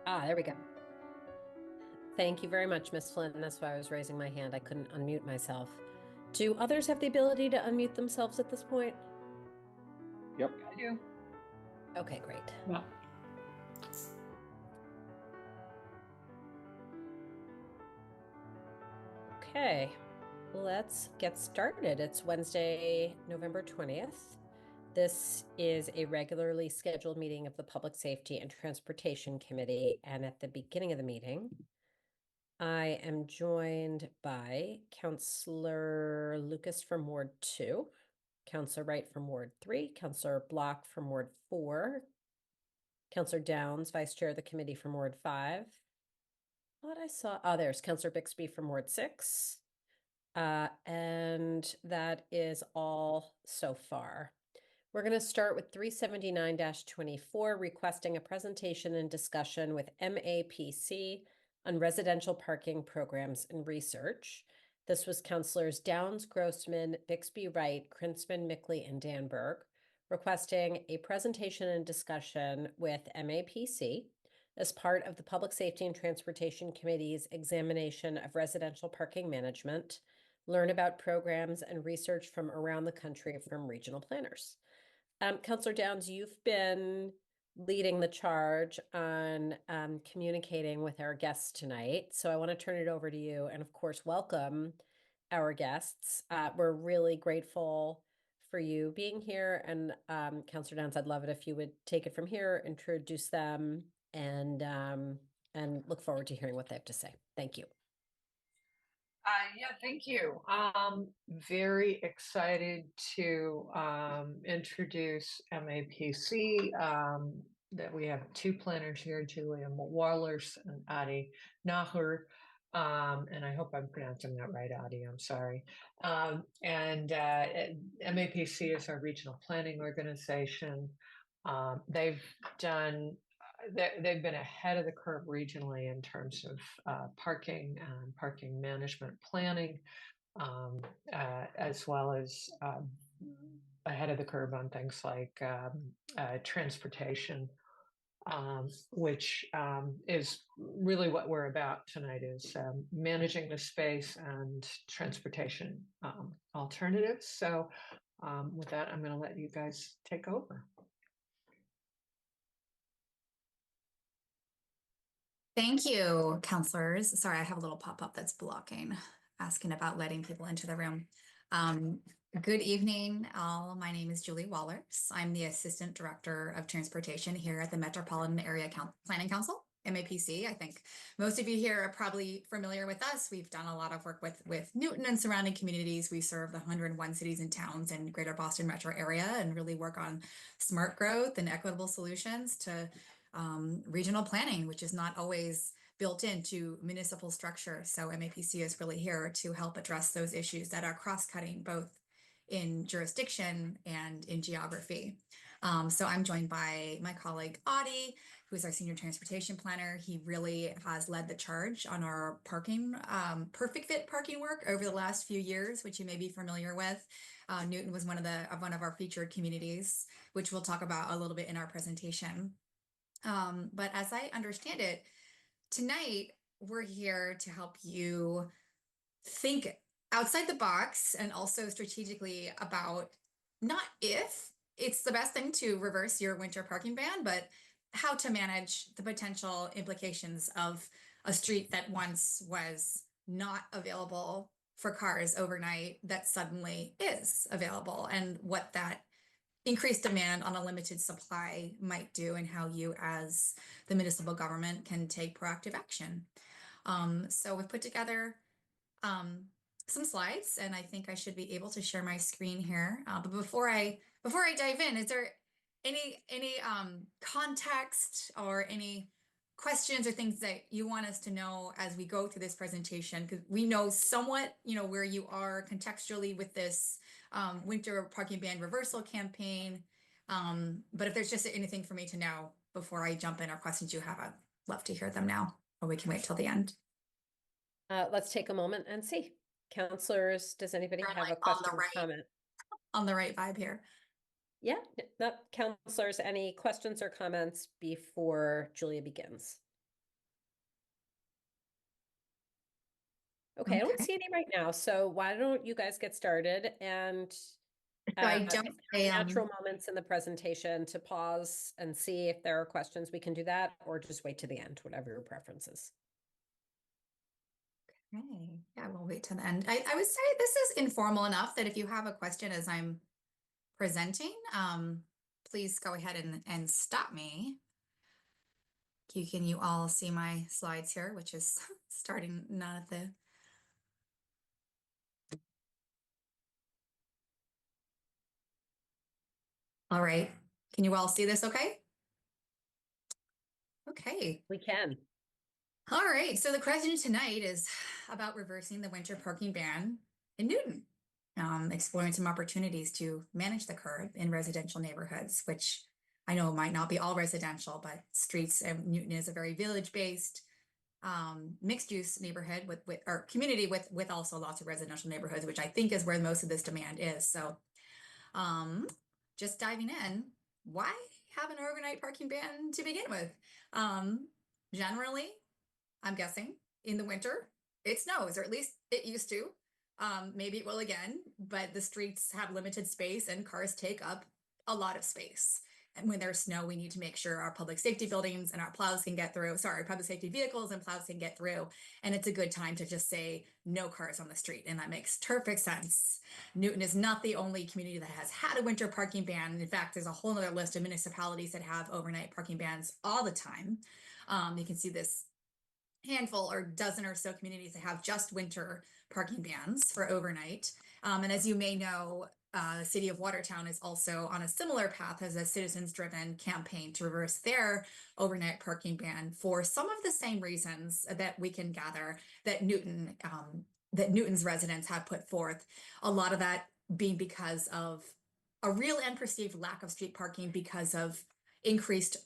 There we go. Thank you very much, Miss Flynn. That's why I was raising my hand. I couldn't unmute myself. Do others have the ability to unmute themselves at this point? Yep. I do. Okay, great. Yeah. Okay, let's get started. It's Wednesday, November 20th. This is a regularly scheduled meeting of the Public Safety and Transportation Committee. And at the beginning of the meeting, I am joined by Councillor Lucas from Ward 2, Councillor Wright from Ward 3, Councillor Block from Ward 4, Councillor Downs, Vice Chair of the Committee from Ward 5. What I saw, there's Councillor Bixby from Ward 6. And that is all so far. We're going to start with 379-24, requesting a presentation and discussion with MAPC on residential parking programs and research. This was Councillors Downs, Grossman, Bixby, Wright, Krinsman, Mickley, and Danberg, requesting a presentation and discussion with MAPC as part of the Public Safety and Transportation Committee's examination of residential parking management, learn about programs and research from around the country from regional planners. Councillor Downs, you've been leading the charge on communicating with our guests tonight. So I want to turn it over to you and, of course, welcome our guests. We're really grateful for you being here. And Councillor Downs, I'd love it if you would take it from here, introduce them, and look forward to hearing what they have to say. Thank you. Yeah, thank you. Very excited to introduce MAPC. That we have two planners here, Julia Wallers and Adi Nahur. And I hope I'm pronouncing that right, Adi. I'm sorry. MAPC is our regional planning organization. They've been ahead of the curve regionally in terms of parking and parking management planning, as well as ahead of the curve on things like transportation, which is really what we're about tonight, is managing the space and transportation alternatives. So with that, I'm going to let you guys take over. Thank you, counselors. Sorry, I have a little pop-up that's blocking, asking about letting people into the room. Good evening, all. My name is Julie Wallers. I'm the Assistant Director of Transportation here at the Metropolitan Area Planning Council, MAPC. I think most of you here are probably familiar with us. We've done a lot of work with Newton and surrounding communities. We serve the 101 cities and towns in Greater Boston metro area and really work on smart growth and equitable solutions to regional planning, which is not always built into municipal structure. So MAPC is really here to help address those issues that are cross-cutting both in jurisdiction and in geography. So I'm joined by my colleague Adi, who's our senior transportation planner. He really has led the charge on our parking, perfect fit parking work over the last few years, which you may be familiar with. Newton was one of our featured communities, which we'll talk about a little bit in our presentation. But as I understand it, tonight we're here to help you think outside the box and also strategically about not if it's the best thing to reverse your winter parking ban, but how to manage the potential implications of a street that once was not available for cars overnight that suddenly is available, and what that increased demand on a limited supply might do, and how you as the municipal government can take proactive action. So we've put together some slides, and I think I should be able to share my screen here. But before I dive in, is there any context or any questions or things that you want us to know as we go through this presentation? Because we know somewhat, where you are contextually with this winter parking ban reversal campaign. But if there's just anything for me to know before I jump in, or questions you have, I'd love to hear them now, or we can wait till the end. Let's take a moment and see. Counselors, does anybody have a question or comment? On the right vibe here. Yeah, counselors, any questions or comments before Julia begins? Okay, I don't Okay. see any right now, so why don't you guys get started and So I if don't, there are natural moments in the presentation to pause and see if there are questions, we can do that, or just wait to the end, whatever your preference is. okay, yeah, we'll wait till the end. I would say this is informal enough that if you have a question as I'm presenting, please go ahead and stop me. Can you all see my slides here, which is starting not at the. All right, can you all see this okay? Okay. We can. All right, so the question tonight is about reversing the winter parking ban in Newton, exploring some opportunities to manage the curve in residential neighborhoods, which I know might not be all residential, but streets and Newton is a very village-based mixed-use neighborhood with or community with also lots of residential neighborhoods, which I think is where most of this demand is. So, just diving in, why have an overnight parking ban to begin with? Generally, I'm guessing in the winter, it snows, or at least it used to. Maybe it will again, but the streets have limited space and cars take up a lot of space. And when there's snow, we need to make sure our public safety buildings and our plows can get through. Sorry, public safety vehicles and plows can get through. And it's a good time to just say no cars on the street. And that makes perfect sense. Newton is not the only community that has had a winter parking ban. In fact, there's a whole other list of municipalities that have overnight parking bans all the time. You can see this handful or dozen or so communities that have just winter parking bans for overnight. And as you may know, the city of Watertown is also on a similar path as a citizens-driven campaign to reverse their overnight parking ban for some of the same reasons that we can gather that Newton's residents have put forth. A lot of that being because of a real and perceived lack of street parking because of increased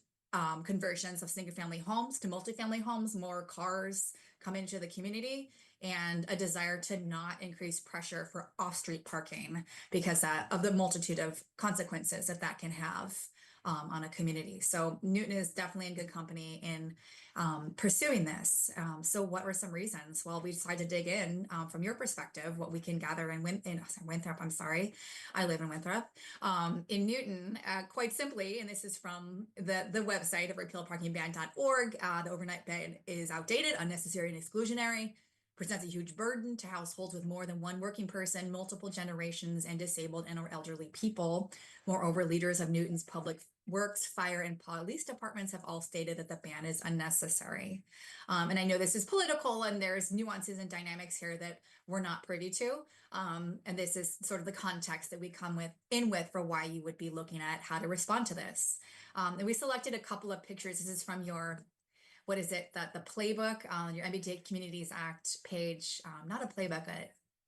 conversions of single-family homes to multifamily homes, more cars come into the community, and a desire to not increase pressure for off-street parking because of the multitude of consequences that can have on a community. So Newton is definitely in good company in pursuing this. So what were some reasons? Well, we decided to dig in from your perspective, what we can gather in Winthrop. I'm sorry, I live in Winthrop. In Newton, quite simply, and this is from the website of repealparkingban.org, the overnight ban is outdated, unnecessary, and exclusionary, presents a huge burden to households with more than one working person, multiple generations, and disabled and or elderly people. Moreover, leaders of Newton's public works, fire, and police departments have all stated that the ban is unnecessary. And I know this is political and there's nuances and dynamics here that we're not privy to. And this is sort of the context that we come with for why you would be looking at how to respond to this. And we selected a couple of pictures. This is from your, what is it, the playbook, your MBTA Communities Act page, not a playbook,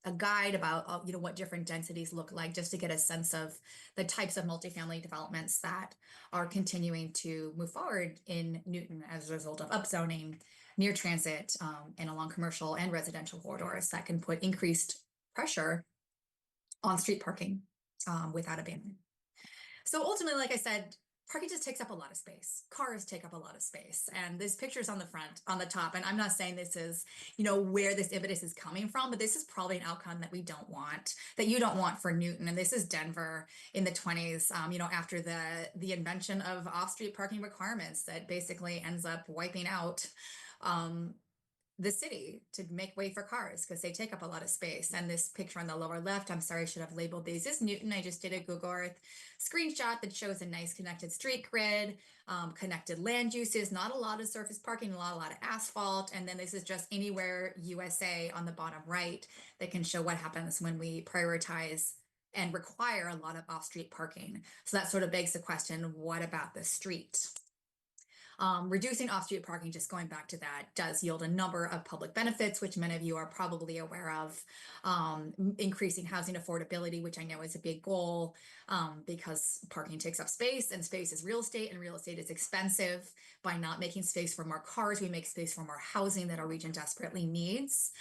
a guide about what different densities look like, just to get a sense of the types of multifamily developments that are continuing to move forward in Newton as a result of upzoning, near transit, and along commercial and residential corridors that can put increased pressure on street parking without abandonment. So ultimately, like I said, parking just takes up a lot of space. Cars take up a lot of space. And this picture's on the front, on the top. And I'm not saying this is, where this impetus is coming from, but this is probably an outcome that we don't want, that you don't want for Newton. And this is Denver in the 20s, after the invention of off-street parking requirements that basically ends up wiping out the city to make way for cars because they take up a lot of space. And this picture on the lower left, I'm sorry, I should have labeled these. This is Newton. I just did a Google Earth screenshot that shows a nice connected street grid, connected land uses, not a lot of surface parking, a lot of asphalt. And then this is just Anywhere USA on the bottom right that can show what happens when we prioritize and require a lot of off-street parking. So that sort of begs the question, what about the street? Reducing off-street parking, just going back to that, does yield a number of public benefits, which many of you are probably aware of. Increasing housing affordability, which I know is a big goal because parking takes up space and space is real estate and real estate is expensive. By not making space for more cars, we make space for more housing that our region desperately needs.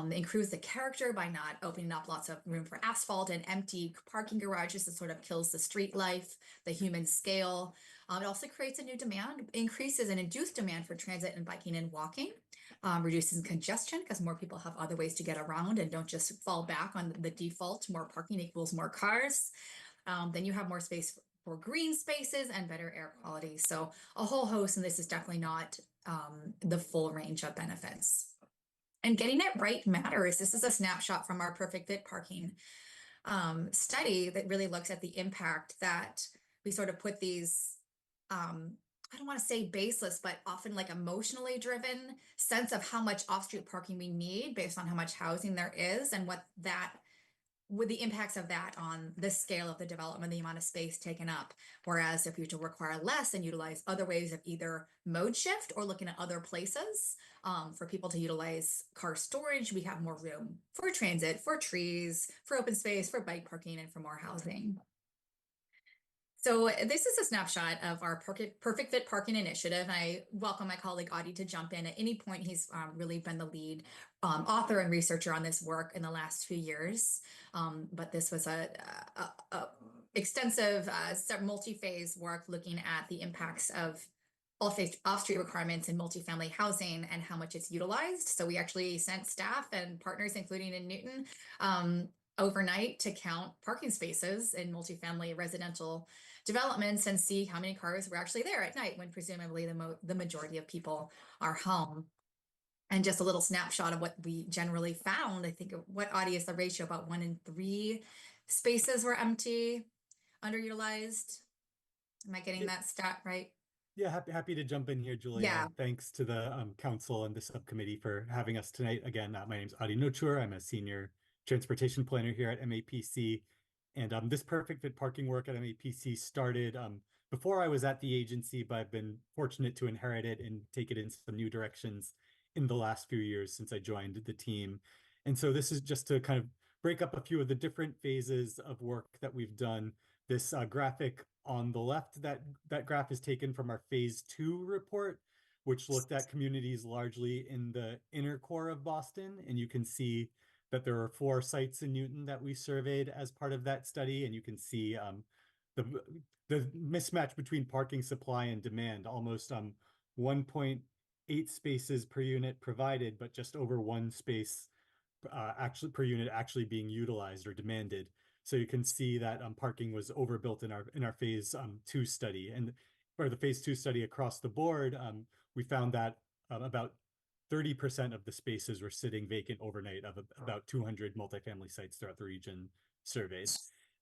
Improves the character by not opening up lots of room for asphalt and empty parking garages. That sort of kills the street life, the human scale. It also creates a new demand, increases and induced demand for transit and biking and walking. reduces congestion because more people have other ways to get around and don't just fall back on the default, more parking equals more cars. Then you have more space for green spaces and better air quality. So a whole host, and this is definitely not the full range of benefits. And getting it right matters. This is a snapshot from our Perfect Fit Parking study that really looks at the impact that we sort of put these, I don't want to say baseless, but often like emotionally driven sense of how much off-street parking we need based on how much housing there is and what that with the impacts of that on the scale of the development, the amount of space taken up. Whereas if you were to require less and utilize other ways of either mode shift or looking at other places for people to utilize car storage, we have more room for transit, for trees, for open space, for bike parking, and for more housing. So this is a snapshot of our Perfect Fit Parking Initiative. I welcome my colleague Adi to jump in at any point. He's really been the lead author and researcher on this work in the last few years. But this was a extensive, multi-phase work looking at the impacts of off-street requirements in multifamily housing and how much it's utilized. So we actually sent staff and partners, including in Newton, overnight to count parking spaces in multifamily residential developments and see how many cars were actually there at night when presumably the majority of people are home. And just a little snapshot of what we generally found. I think what Adi is the ratio, about 1 in 3 spaces were empty, underutilized. Am I getting that stat right? Yeah, happy to jump in here, Julia. Yeah. Thanks to the council and the subcommittee for having us tonight. Again, my name is Adi Nochur. I'm a senior transportation planner here at MAPC. And this Perfect Fit parking work at MAPC started before I was at the agency, but I've been fortunate to inherit it and take it in some new directions in the last few years since I joined the team. And so this is just to kind of break up a few of the different phases of work that we've done. This graphic on the left, that graph is taken from our phase 2 report, which looked at communities largely in the inner core of Boston. And you can see that there are 4 sites in Newton that we surveyed as part of that study. And you can see the mismatch between parking supply and demand, almost 1.8 spaces per unit provided, but just over 1 space actually per unit actually being utilized or demanded. So you can see that parking was overbuilt in our phase 2 study. And for the phase 2 study across the board, we found that about 30% of the spaces were sitting vacant overnight of about 200 multifamily sites throughout the region surveyed.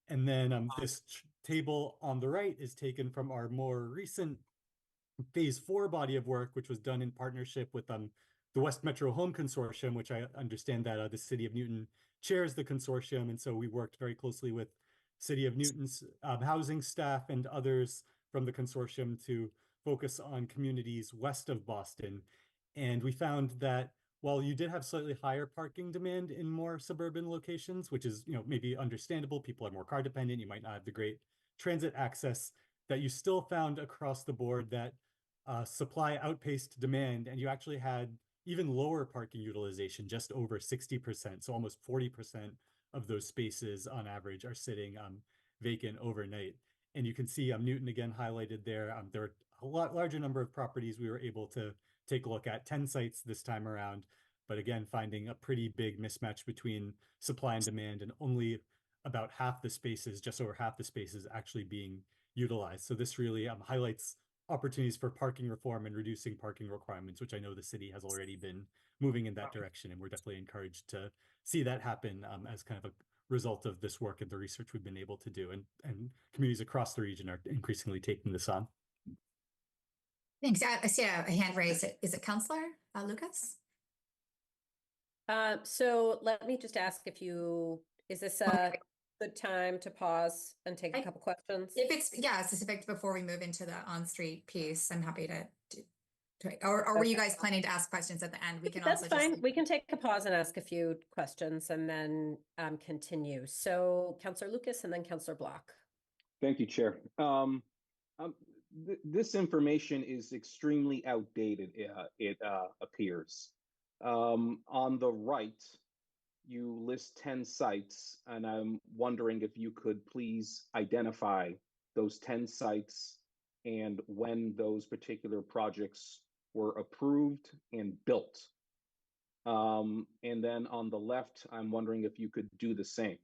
And then this table on the right is taken from our more recent phase 4 body of work, which was done in partnership with the West Metro Home Consortium, which I understand that the City of Newton chairs the consortium. And so we worked very closely with City of Newton's housing staff and others from the consortium to focus on communities west of Boston. And we found that while you did have slightly higher parking demand in more suburban locations, which is, maybe understandable, people are more car dependent, you might not have the great transit access, that you still found across the board that supply outpaced demand, and you actually had even lower parking utilization, just over 60%. So almost 40% of those spaces on average are sitting vacant overnight. And you can see Newton again highlighted there. There are a lot larger number of properties we were able to take a look at, 10 sites this time around. But again, finding a pretty big mismatch between supply and demand, and only about half the spaces, just over half the spaces actually being utilized. So this really highlights opportunities for parking reform and reducing parking requirements, which I know the city has already been moving in that direction. And we're definitely encouraged to see that happen as kind of a result of this work and the research we've been able to do. And communities across the region are increasingly taking this on. Thanks. I see a hand raised. Is it Councillor Lucas? So let me just ask is this a good time to pause and take a couple questions? If it's, specific before we move into the on-street piece, I'm happy to or were you guys planning to ask questions at the end? We can That's also fine. We can take a pause and ask a few questions and then continue. So Councillor Lucas and then Councillor Block. Thank you, Chair. This information is extremely outdated, it appears. On the right, you list 10 sites, and I'm wondering if you could please identify those 10 sites and when those particular projects were approved and built. And then on the left, I'm wondering if you could do the same.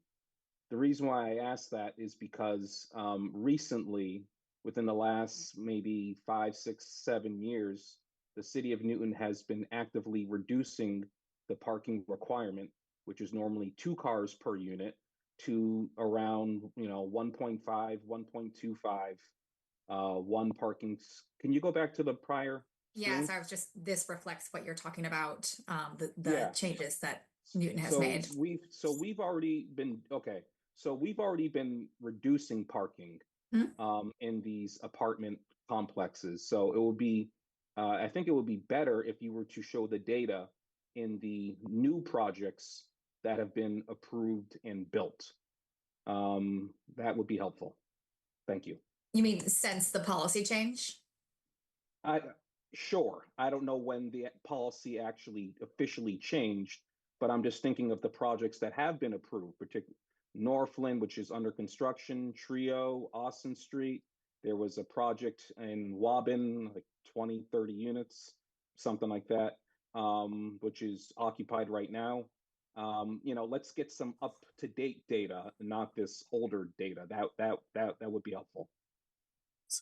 The reason why I ask that is because recently, within the last maybe 5, 6, 7 years, the city of Newton has been actively reducing the parking requirement, which is normally 2 cars per unit, to around 1.5, 1.25, one parking. Can you go back to the prior Yeah, screen? so I was just, this reflects what you're talking about, the Yeah. changes that Newton has So made. we've already been okay. So we've already been reducing parking in these apartment complexes. So it will be, I think it would be better if you were to show the data in the new projects that have been approved and built. That would be helpful. Thank you. You mean since the policy change? Sure. I don't know when the policy actually officially changed, but I'm just thinking of the projects that have been approved, particularly Northland, which is under construction, Trio, Austin Street. There was a project in Woburn, like 20, 30 units, something like that, which is occupied right now. Let's get some up-to-date data, not this older data. That would be helpful.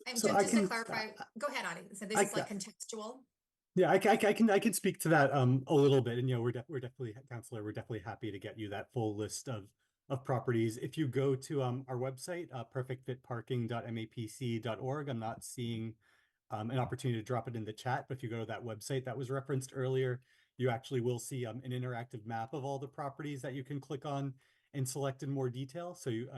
And So just to clarify, go ahead, Adi. So this is like contextual. Yeah, I can speak to that a little bit, and we're definitely, Counselor, we're definitely happy to get you that full list of properties. If you go to our website, perfectfitparking.mapc.org, I'm not seeing an opportunity to drop it in the chat, but if you go to that website that was referenced earlier, you actually will see an interactive map of all the properties that you can click on and select in more detail. So you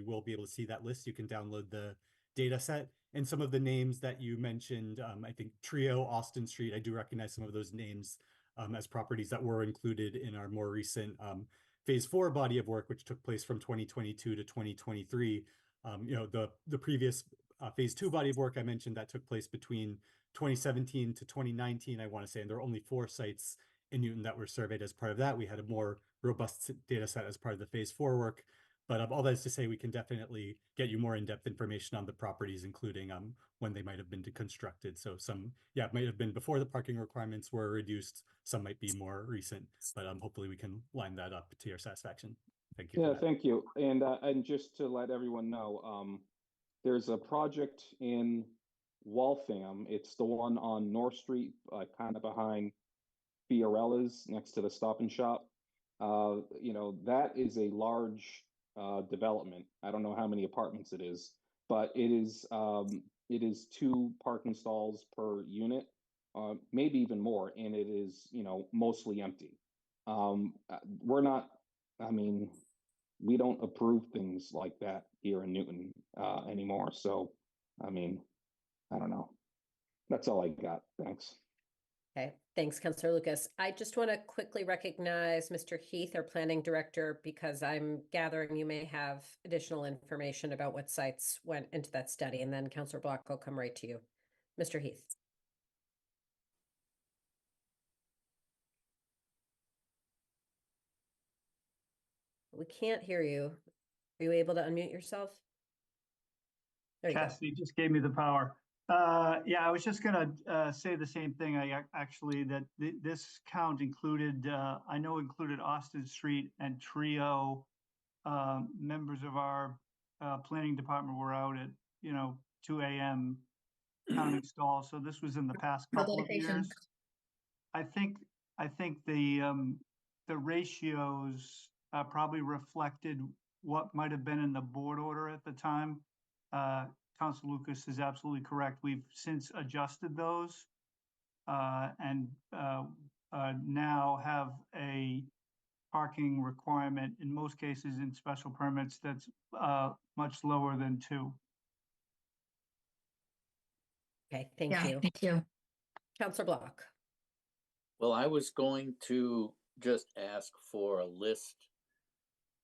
will be able to see that list. You can download the data set. And some of the names that you mentioned, I think Trio, Austin Street, I do recognize some of those names as properties that were included in our more recent Phase 4 body of work, which took place from 2022 to 2023. The previous Phase 2 body of work I mentioned that took place between 2017 to 2019, I want to say, and there are only 4 sites in Newton that were surveyed as part of that. We had a more robust data set as part of the Phase 4 work. But all that is to say, we can definitely get you more in-depth information on the properties, including when they might have been constructed. So some, it might have been before the parking requirements were reduced. Some might be more recent, but hopefully we can line that up to your satisfaction. Thank you. Yeah, thank you. And just to let everyone know, there's a project in Waltham. It's the one on North Street, kind of behind Fiorella's, next to the Stop and Shop. That is a large development. I don't know how many apartments it is, but it is 2 parking stalls per unit, maybe even more, and it is mostly empty. We don't approve things like that here in Newton anymore. So I don't know. That's all I got. Thanks. Okay, thanks, Councillor Lucas. I just want to quickly recognize Mr. Heath, our planning director, because I'm gathering you may have additional information about what sites went into that study, and then Councillor Block will come right to you. Mr. Heath. We can't hear you. Are you able to unmute yourself? There you Cassidy just gave me the power. Yeah, I was just going to say the same thing. This count included, I know included Austin Street and Trio. Members of our planning department were out at 2 a.m. counting stalls. So this was in the past couple of years. I think the ratios probably reflected what might have been in the board order at the time. Councilor Lucas is absolutely correct. We've since adjusted those and now have a parking requirement in most cases in special permits that's much lower than 2. Okay, thank you. Thank you. Councillor Block. Well, I was going to just ask for a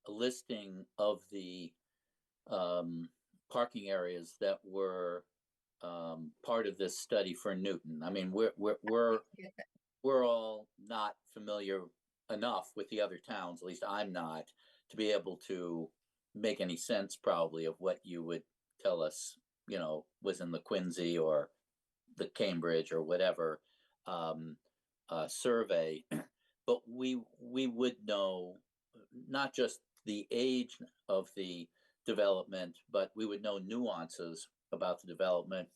listing of the parking areas that were part of this study for Newton. I mean, we're all not familiar enough with the other towns, at least I'm not, to be able to make any sense probably of what you would tell us, was in the Quincy or the Cambridge or whatever survey. but we would know not just the age of the development, but we would know nuances about the development.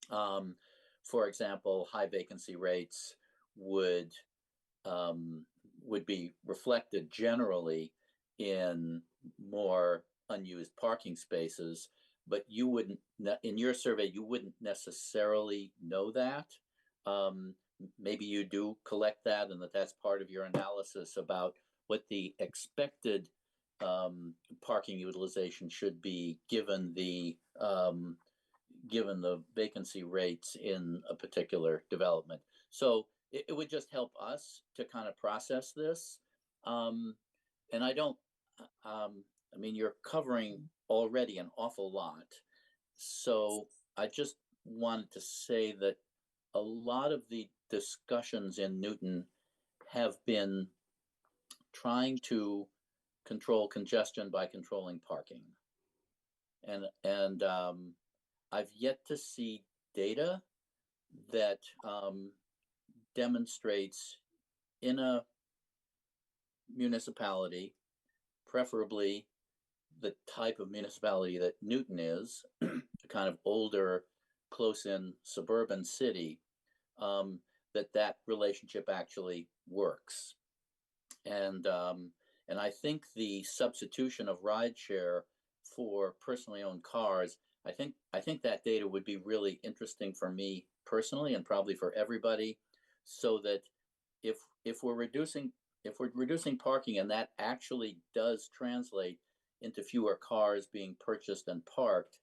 For example, high vacancy rates would be reflected generally in more unused parking spaces, but you wouldn't, in your survey, you wouldn't necessarily know that. Maybe you do collect that, and that's part of your analysis about what the expected parking utilization should be given the vacancy rates in a particular development. So it would just help us to kind of process this. And I don't, I mean, you're covering already an awful lot. So I just wanted to say that a lot of the discussions in Newton have been trying to control congestion by controlling parking. And I've yet to see data that demonstrates in a municipality, preferably the type of municipality that Newton is, a kind of older, close-in suburban city, that relationship actually works. And I think the substitution of rideshare for personally owned cars, I think that data would be really interesting for me personally, and probably for everybody, so that if we're reducing parking, and that actually does translate into fewer cars being purchased and parked,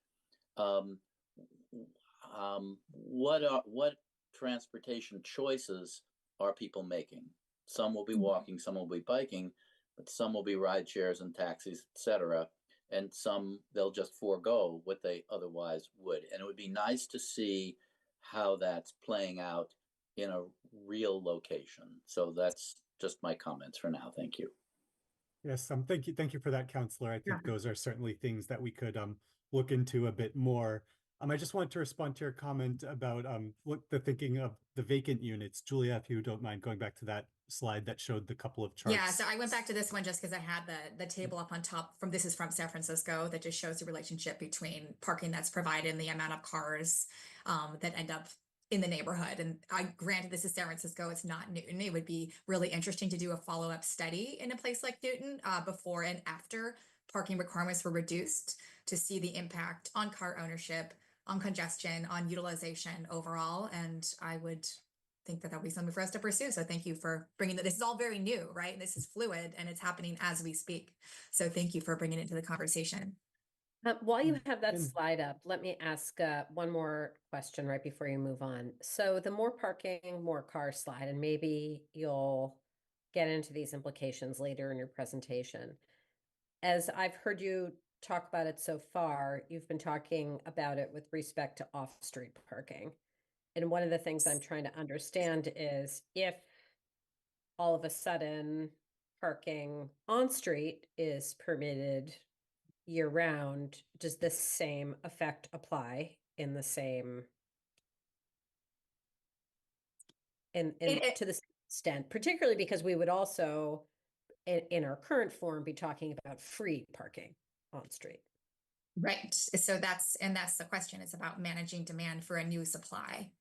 what transportation choices are people making? Some will be walking, some will be biking, but some will be ride shares and taxis, etc. And some they'll just forego what they otherwise would. And it would be nice to see how that's playing out in a real location. So that's just my comments for now. Thank you. Yes, thank you for that, Counselor. I think those are certainly things that we could look into a bit more. I just wanted to respond to your comment about the thinking of the vacant units. Julia, if you don't mind going back to that slide that showed the couple of charts. Yeah, so I went back to this one just because I had the table up on top this is from San Francisco, that just shows the relationship between parking that's provided and the amount of cars that end up in the neighborhood. And granted, this is San Francisco, it's not Newton. It would be really interesting to do a follow-up study in a place like Newton before and after parking requirements were reduced, to see the impact on car ownership, on congestion, on utilization overall. And I would think that would be something for us to pursue. So thank you for bringing that. This is all very new, right? And this is fluid and it's happening as we speak. So thank you for bringing it to the conversation. While you have that slide up, let me ask one more question right before you move on. So the more parking, more car slide, and maybe you'll get into these implications later in your presentation. As I've heard you talk about it so far, you've been talking about it with respect to off-street parking. And one of the things I'm trying to understand is if all of a sudden parking on street is permitted year round, does the same effect apply in the same to the extent, particularly because we would also in our current form be talking about free parking on street. Right. So that's the question. It's about managing demand for a new supply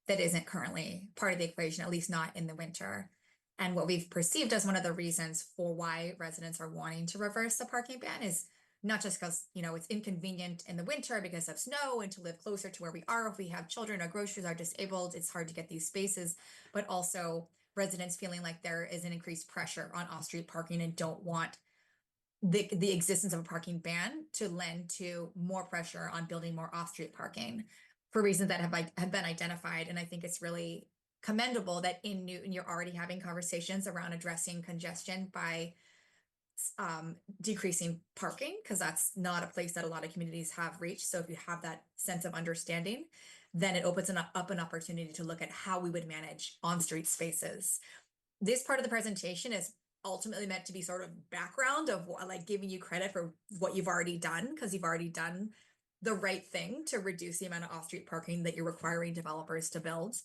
that isn't currently part of the equation, at least not in the winter. And what we've perceived as one of the reasons for why residents are wanting to reverse the parking ban is not just because, it's inconvenient in the winter because of snow and to live closer to where we are. If we have children or groceries are disabled, it's hard to get these spaces, but also residents feeling like there is an increased pressure on off-street parking and don't want the existence of a parking ban to lend to more pressure on building more off-street parking for reasons that have been identified. And I think it's really commendable that in Newton, you're already having conversations around addressing congestion by decreasing parking, because that's not a place that a lot of communities have reached. So if you have that sense of understanding, then it opens up an opportunity to look at how we would manage on-street spaces. This part of the presentation is ultimately meant to be sort of background of like giving you credit for what you've already done, because you've already done the right thing to reduce the amount of off-street parking that you're requiring developers to build.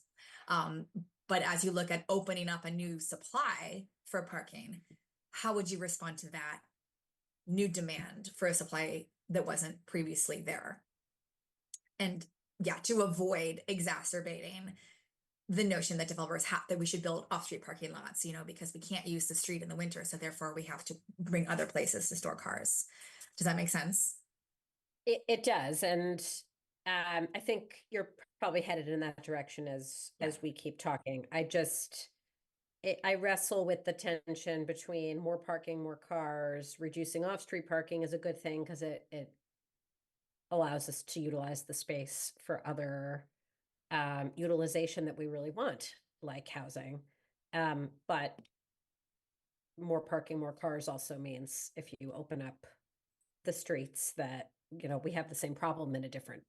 But as you look at opening up a new supply for parking, how would you respond to that new demand for a supply that wasn't previously there? And yeah, to avoid exacerbating the notion that developers have that we should build off-street parking lots, because we can't use the street in the winter, so therefore we have to bring other places to store cars. Does that make sense? It does, and I think you're probably headed in that direction as we keep talking. I wrestle with the tension between more parking, more cars. Reducing off-street parking is a good thing because it allows us to utilize the space for other utilization that we really want, like housing. But more parking, more cars also means if you open up the streets that, we have the same problem in a different.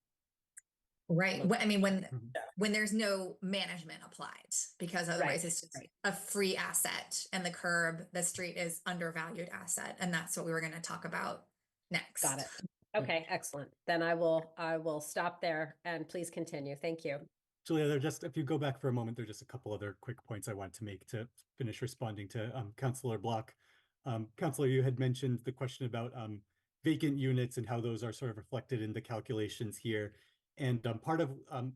Right. I mean, Mhm. when there's no management applied, because otherwise Right, it's just right. a free asset, and the street is undervalued asset. And that's what we were going to talk about next. Got it. Okay, excellent. Then I will stop there and please continue. Thank you. Julia, if you go back for a moment, there are just a couple other quick points I want to make to finish responding to Councilor Block. Councilor, you had mentioned the question about vacant units and how those are sort of reflected in the calculations here. And part of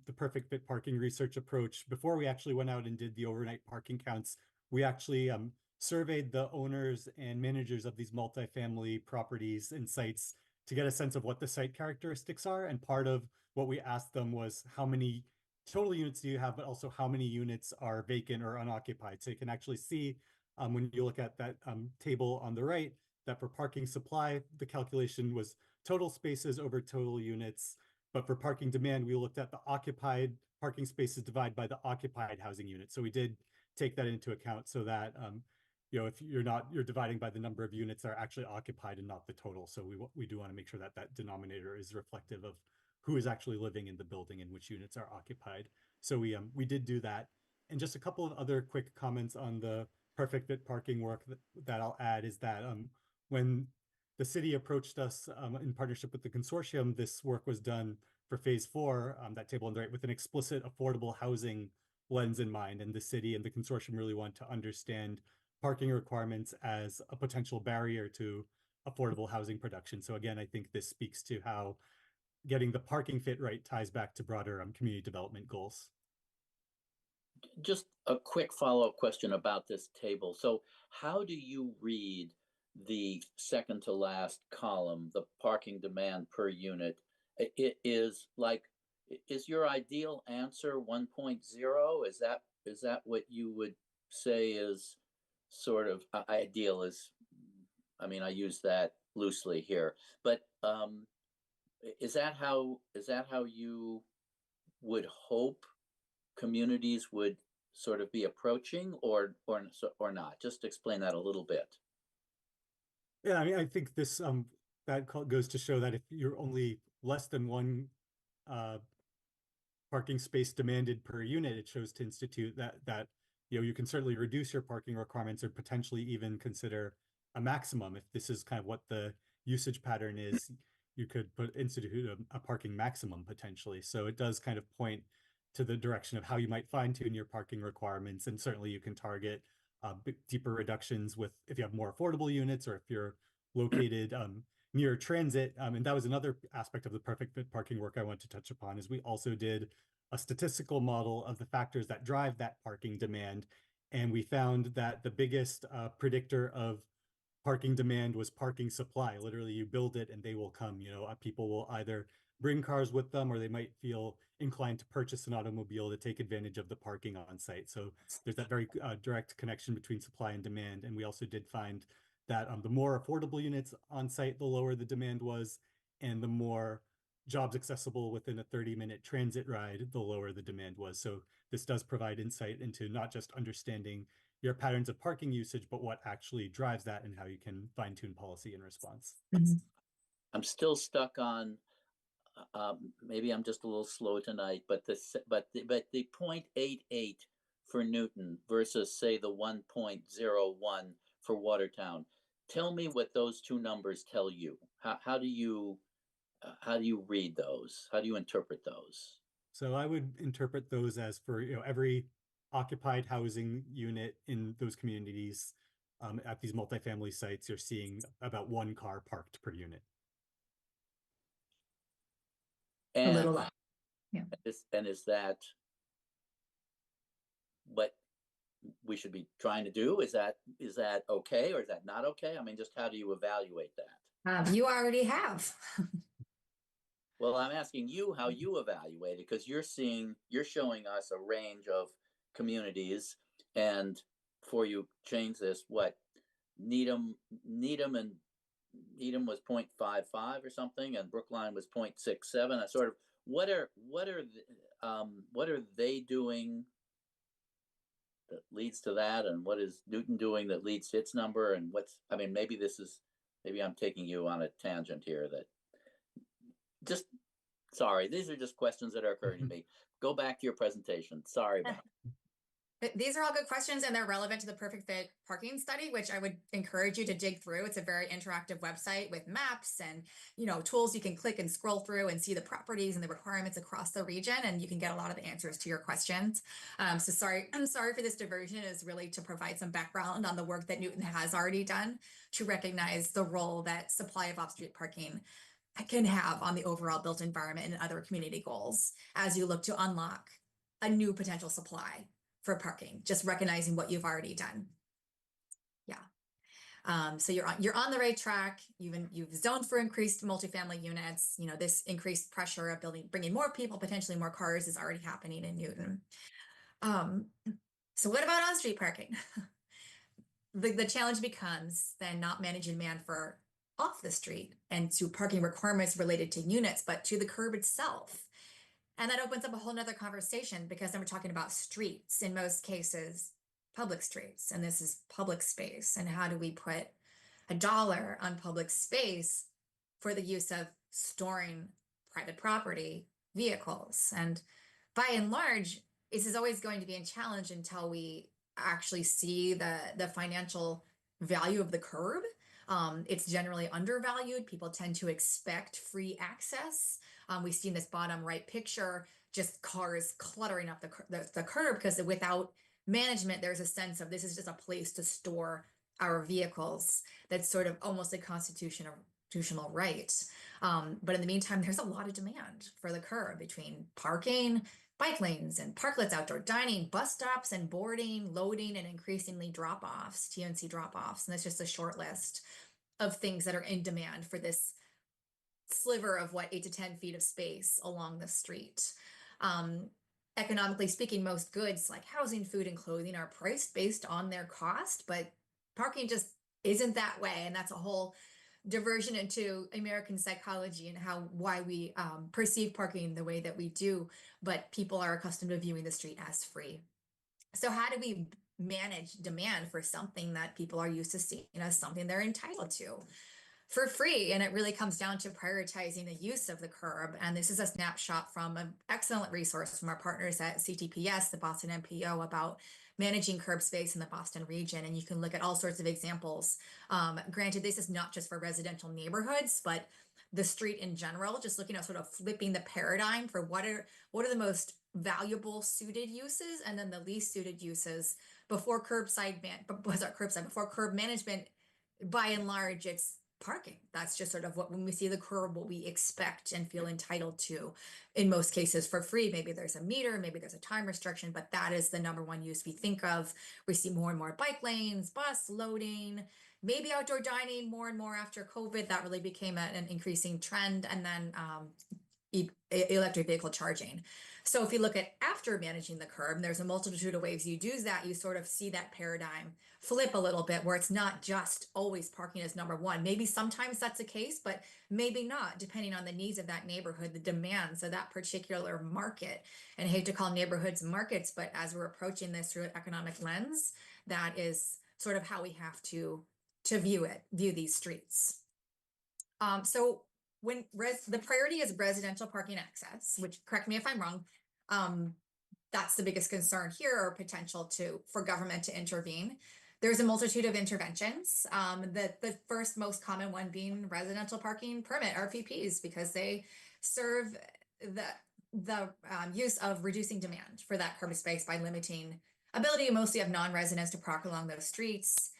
the perfect fit parking research approach, before we actually went out and did the overnight parking counts, we actually surveyed the owners and managers of these multifamily properties and sites to get a sense of what the site characteristics are. And part of what we asked them was how many total units do you have, but also how many units are vacant or unoccupied. So you can actually see when you look at that table on the right, that for parking supply, the calculation was total spaces over total units. But for parking demand, we looked at the occupied parking spaces divided by the occupied housing units. So we did take that into account so that, if you're dividing by the number of units that are actually occupied and not the total. So we do want to make sure that that denominator is reflective of who is actually living in the building and which units are occupied. So we did do that. And just a couple of other quick comments on the perfect fit parking work that I'll add is that when the city approached us in partnership with the consortium, this work was done for phase 4, that table on the right, with an explicit affordable housing lens in mind. And the city and the consortium really want to understand parking requirements as a potential barrier to affordable housing production. So again, I think this speaks to how getting the parking fit right ties back to broader community development goals. Just a quick follow-up question about this table. So how do you read the second to last column, the parking demand per unit? It is your ideal answer 1.0? Is that what you would say is sort of ideal? I use that loosely here, but is that how you would hope communities would sort of be approaching, or not? Just explain that a little bit. Yeah, I mean, I think this that goes to show that if you're only less than one parking space demanded per unit, it shows to institute that you can certainly reduce your parking requirements or potentially even consider a maximum. If this is kind of what the usage pattern is, you could institute a parking maximum potentially. So it does kind of point to the direction of how you might fine tune your parking requirements. And certainly you can target deeper reductions if you have more affordable units, or if you're located near transit. And that was another aspect of the perfect fit parking work I want to touch upon, is we also did a statistical model of the factors that drive that parking demand. And we found that the biggest predictor of parking demand was parking supply. Literally, you build it and they will come. People will either bring cars with them, or they might feel inclined to purchase an automobile to take advantage of the parking on site. So there's that very direct connection between supply and demand. And we also did find that the more affordable units on site, the lower the demand was, and the more jobs accessible within a 30-minute transit ride, the lower the demand was. So this does provide insight into not just understanding your patterns of parking usage, but what actually drives that and how you can fine-tune policy in response. Mhm. I'm still stuck on, maybe I'm just a little slow tonight, but the 0.88 for Newton versus, say, the 1.01 for Watertown. Tell me what those two numbers tell you. How do you read those? How do you interpret those? So I would interpret those as for every occupied housing unit in those communities, at these multifamily sites, you're seeing about 1 car parked per unit. A And little less. is that what we should be trying to do? Is that okay, or is that not okay? I mean, just how do you evaluate that? You already have. Well, I'm asking you how you evaluate it, because you're showing us a range of communities, and before you change this, what Needham was 0.55 or something, and Brookline was 0.67. I sort of, what are they doing that leads to that, and what is Newton doing that leads to its number, and I mean, maybe I'm taking you on a tangent here sorry, these are just questions that are occurring to me. Go back to your presentation. Sorry about But these are all good questions, and they're relevant to the Perfect Fit parking study, which I would encourage you to dig through. It's a very interactive website with maps and, tools you can click and scroll through and see the properties and the requirements across the region, and you can get a lot of the answers to your questions. I'm sorry for this diversion, is really to provide some background on the work that Newton has already done to recognize the role that supply of off-street parking can have on the overall built environment and other community goals as you look to unlock a new potential supply for parking, just recognizing what you've already done. Yeah. So you're on the right track. You've zoned for increased multifamily units. This increased pressure of bringing more people, potentially more cars, is already happening in Newton. So what about on-street parking? The challenge becomes then not managing demand for off the street and to parking requirements related to units, but to the curb itself. And that opens up a whole nother conversation, because then we're talking about streets, in most cases, public streets, and this is public space. And how do we put $1 on public space for the use of storing private property, vehicles? And by and large, this is always going to be a challenge until we actually see the financial value of the curb. It's generally undervalued. People tend to expect free access. We see in this bottom right picture just cars cluttering up the curb, because without management, there's a sense of this is just a place to store our vehicles. That's sort of almost a constitutional right. But in the meantime, there's a lot of demand for the curb between parking, bike lanes and parklets, outdoor dining, bus stops and boarding, loading, and increasingly drop-offs, TNC drop-offs. And that's just a short list of things that are in demand for this sliver of 8 to 10 feet of space along the street. Economically speaking, most goods like housing, food, and clothing are priced based on their cost, but parking just isn't that way. And that's a whole diversion into American psychology and why we perceive parking the way that we do, but people are accustomed to viewing the street as free. So how do we manage demand for something that people are used to seeing as something they're entitled to for free? And it really comes down to prioritizing the use of the curb. And this is a snapshot from an excellent resource from our partners at CTPS, the Boston MPO, about managing curb space in the Boston region. And you can look at all sorts of examples. Granted, this is not just for residential neighborhoods, but the street in general, just looking at sort of flipping the paradigm for what are the most valuable suited uses and then the least suited uses before curb management. By and large, it's parking. That's just sort of when we see the curb, what we expect and feel entitled to, in most cases for free. Maybe there's a meter, maybe there's a time restriction, but that is the number one use we think of. We see more and more bike lanes, bus loading, maybe outdoor dining more and more after COVID. That really became an increasing trend. And then electric vehicle charging. So if you look at after managing the curb, there's a multitude of ways you do that. You sort of see that paradigm flip a little bit, where it's not just always parking as number one. Maybe sometimes that's the case, but maybe not, depending on the needs of that neighborhood, the demands of that particular market. And I hate to call neighborhoods markets, but as we're approaching this through an economic lens, that is sort of how we have to view these streets. So when the priority is residential parking access, which, correct me if I'm wrong, that's the biggest concern here, or potential for government to intervene. There's a multitude of interventions. The first most common one being residential parking permit, RPPs, because they serve the use of reducing demand for that curb space by limiting ability mostly of non-residents to park along those streets,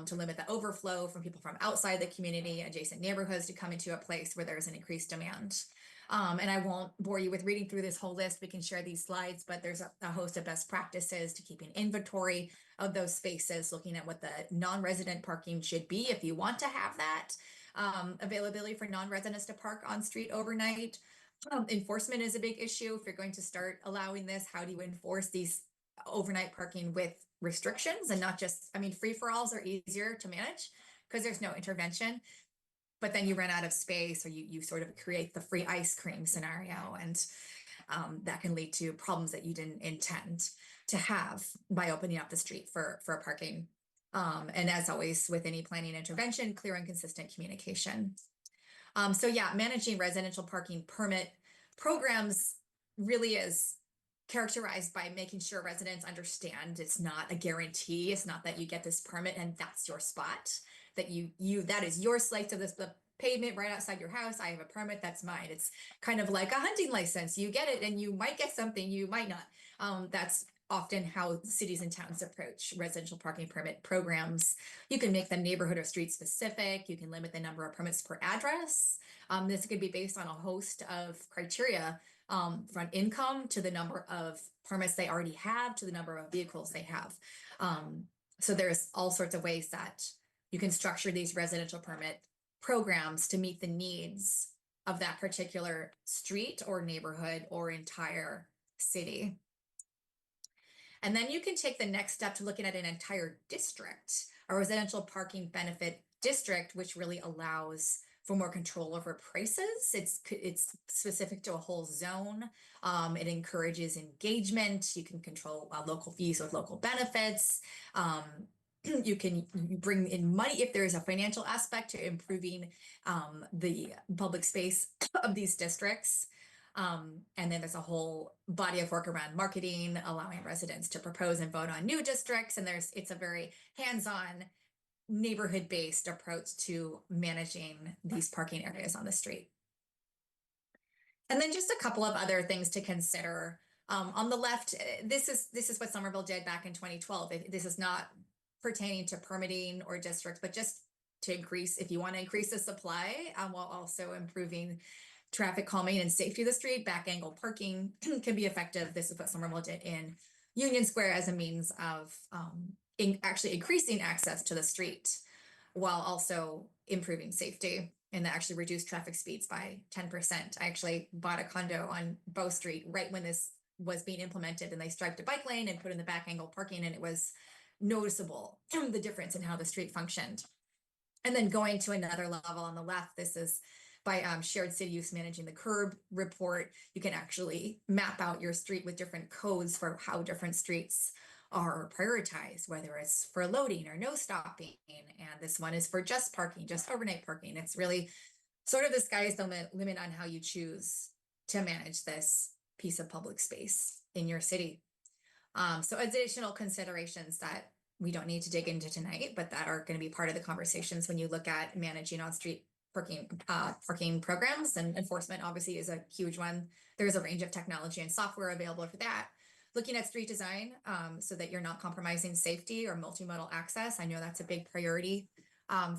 to limit the overflow from people from outside the community, adjacent neighborhoods to come into a place where there's an increased demand. And I won't bore you with reading through this whole list. We can share these slides, but there's a host of best practices to keeping inventory of those spaces, looking at what the non-resident parking should be if you want to have that. Availability for non-residents to park on street overnight. Enforcement is a big issue. If you're going to start allowing this, how do you enforce these overnight parking with restrictions and not just, I mean, free-for-alls are easier to manage because there's no intervention, but then you run out of space or you sort of create the free ice cream scenario, and that can lead to problems that you didn't intend to have by opening up the street for parking. And as always, with any planning intervention, clear and consistent communication. So yeah, managing residential parking permit programs really is characterized by making sure residents understand it's not a guarantee. It's not that you get this permit and that's your spot, that that is your slice of the pavement right outside your house. I have a permit, that's mine. It's kind of like a hunting license. You get it and you might get something, you might not. That's often how cities and towns approach residential parking permit programs. You can make them neighborhood or street specific. You can limit the number of permits per address. This could be based on a host of criteria, from income to the number of permits they already have to the number of vehicles they have. So there's all sorts of ways that you can structure these residential permit programs to meet the needs of that particular street or neighborhood or entire city. And then you can take the next step to looking at an entire district, a residential parking benefit district, which really allows for more control over prices. It's specific to a whole zone. It encourages engagement. You can control local fees with local benefits. You can bring in money if there is a financial aspect to improving the public space of these districts. And then there's a whole body of work around marketing, allowing residents to propose and vote on new districts. And it's a very hands-on, neighborhood-based approach to managing these parking areas on the street. And then just a couple of other things to consider. On the left, this is what Somerville did back in 2012. This is not pertaining to permitting or districts, but just to increase, if you want to increase the supply, while also improving traffic calming and safety of the street, back angle parking can be effective. This is what Somerville did in Union Square as a means of actually increasing access to the street while also improving safety, and that actually reduced traffic speeds by 10%. I actually bought a condo on Bow Street right when this was being implemented, and they striped a bike lane and put in the back angle parking, and it was noticeable, the difference in how the street functioned. And then going to another level on the left, this is by Shared City Use Managing the Curb report. You can actually map out your street with different codes for how different streets are prioritized, whether it's for loading or no stopping. And this one is for just parking, just overnight parking. It's really sort of the sky's the limit on how you choose to manage this piece of public space in your city. So additional considerations that we don't need to dig into tonight, but that are going to be part of the conversations when you look at managing on-street parking programs, and enforcement obviously is a huge one. There's a range of technology and software available for that. Looking at street design so that you're not compromising safety or multimodal access. I know that's a big priority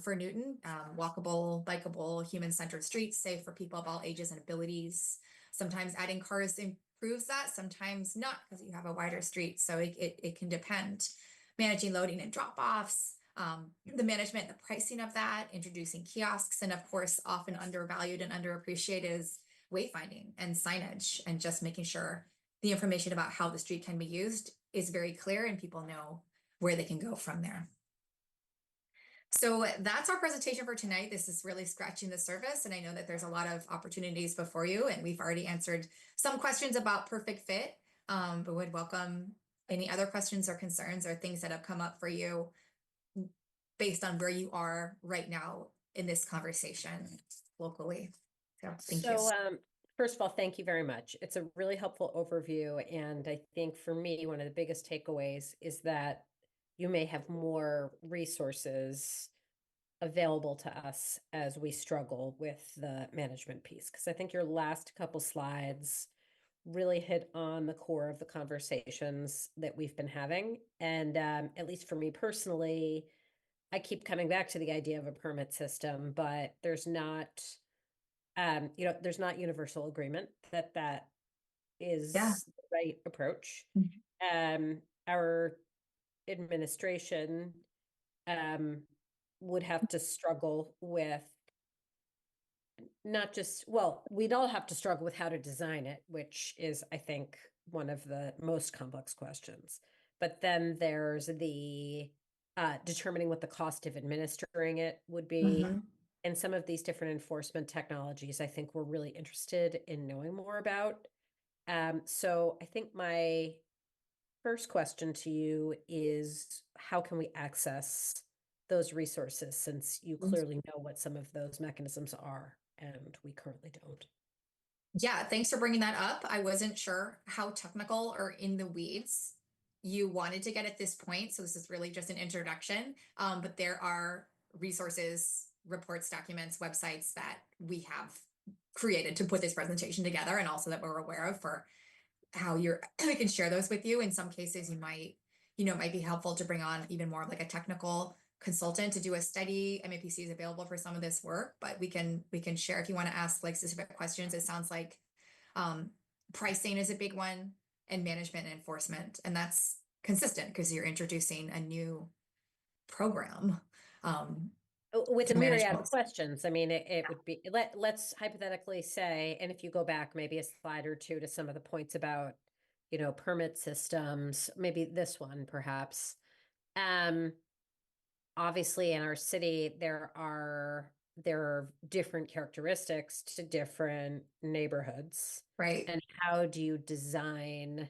for Newton. Walkable, bikeable, human-centered streets, safe for people of all ages and abilities. Sometimes adding cars improves that, sometimes not, because you have a wider street. So it can depend. Managing loading and drop-offs, the management, the pricing of that, introducing kiosks, and of course, often undervalued and underappreciated is wayfinding and signage, and just making sure the information about how the street can be used is very clear and people know where they can go from there. So that's our presentation for tonight. This is really scratching the surface, and I know that there's a lot of opportunities before you, and we've already answered some questions about perfect fit, but would welcome any other questions or concerns or things that have come up for you based on where you are right now in this conversation locally. So thank you. First of all, thank you very much. It's a really helpful overview. And I think for me, one of the biggest takeaways is that you may have more resources available to us as we struggle with the management piece. Because I think your last couple slides really hit on the core of the conversations that we've been having. And at least for me personally, I keep coming back to the idea of a permit system, but there's not, there's not universal agreement that that is Yeah. the right approach. Mhm. Our administration would have to struggle with not just, well, we'd all have to struggle with how to design it, which is, I think, one of the most complex questions. But then there's the determining what the cost of administering it would be. Mhm. And some of these different enforcement technologies, I think we're really interested in knowing more about. So I think my first question to you is, how can we access those resources, since you clearly know what some of those mechanisms are and we currently don't? Yeah, thanks for bringing that up. I wasn't sure how technical or in the weeds you wanted to get at this point. So this is really just an introduction. But there are resources, reports, documents, websites that we have created to put this presentation together, and also that we're aware of for how you're, I can share those with you. In some cases, you might, it might be helpful to bring on even more of like a technical consultant to do a study. MAPC is available for some of this work, but we can share if you want to ask like specific questions. It sounds like pricing is a big one, and management and enforcement, and that's consistent because you're introducing a new program. With to a manage myriad of both. questions. I mean, it would be, let's hypothetically say, and if you go back maybe a slide or two to some of the points about, permit systems, maybe this one perhaps. Obviously in our city, there are different characteristics to different neighborhoods. Right. And how do you design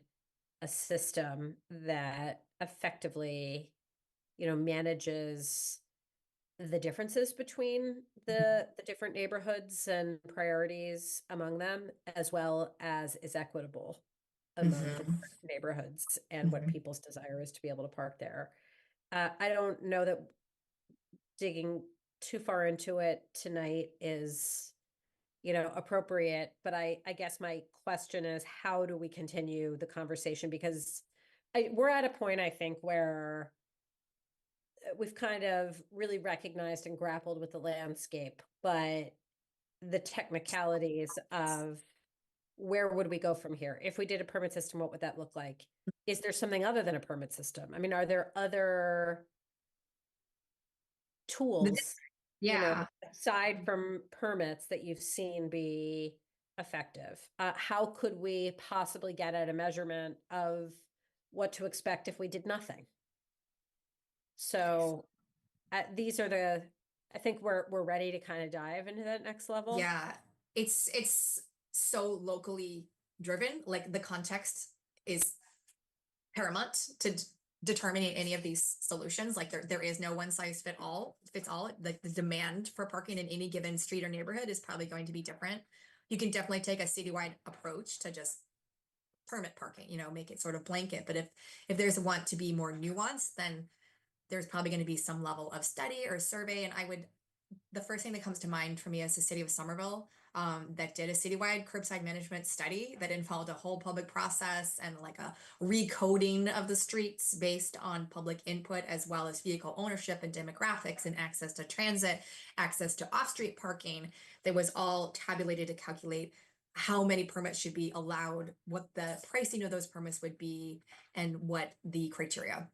a system that effectively, manages the differences between the different neighborhoods and priorities among them, as well as is equitable among the Mhm. different neighborhoods and what Mhm. people's desire is to be able to park there? I don't know that digging too far into it tonight is, appropriate, but I guess my question is, how do we continue the conversation? Because we're at a point, I think, where we've kind of really recognized and grappled with the landscape, but the technicalities of where would we go from here? If we did a permit system, what would that look like? Is there something other than a permit system? I mean, are there other tools, Yeah. aside from permits, that you've seen be effective? How could we possibly get at a measurement of what to expect if we did nothing? So these are I think we're ready to kind of dive into that next level. Yeah, it's so locally driven. Like the context is paramount to determining any of these solutions. Like there is no one size fits all. Like the demand for parking in any given street or neighborhood is probably going to be different. You can definitely take a citywide approach to just permit parking, make it sort of blanket. But if there's a want to be more nuanced, then there's probably going to be some level of study or survey. And the first thing that comes to mind for me is the city of Somerville, that did a citywide curbside management study that involved a whole public process and like a recoding of the streets based on public input, as well as vehicle ownership and demographics and access to transit, access to off-street parking. That was all tabulated to calculate how many permits should be allowed, what the pricing of those permits would be, and what the criteria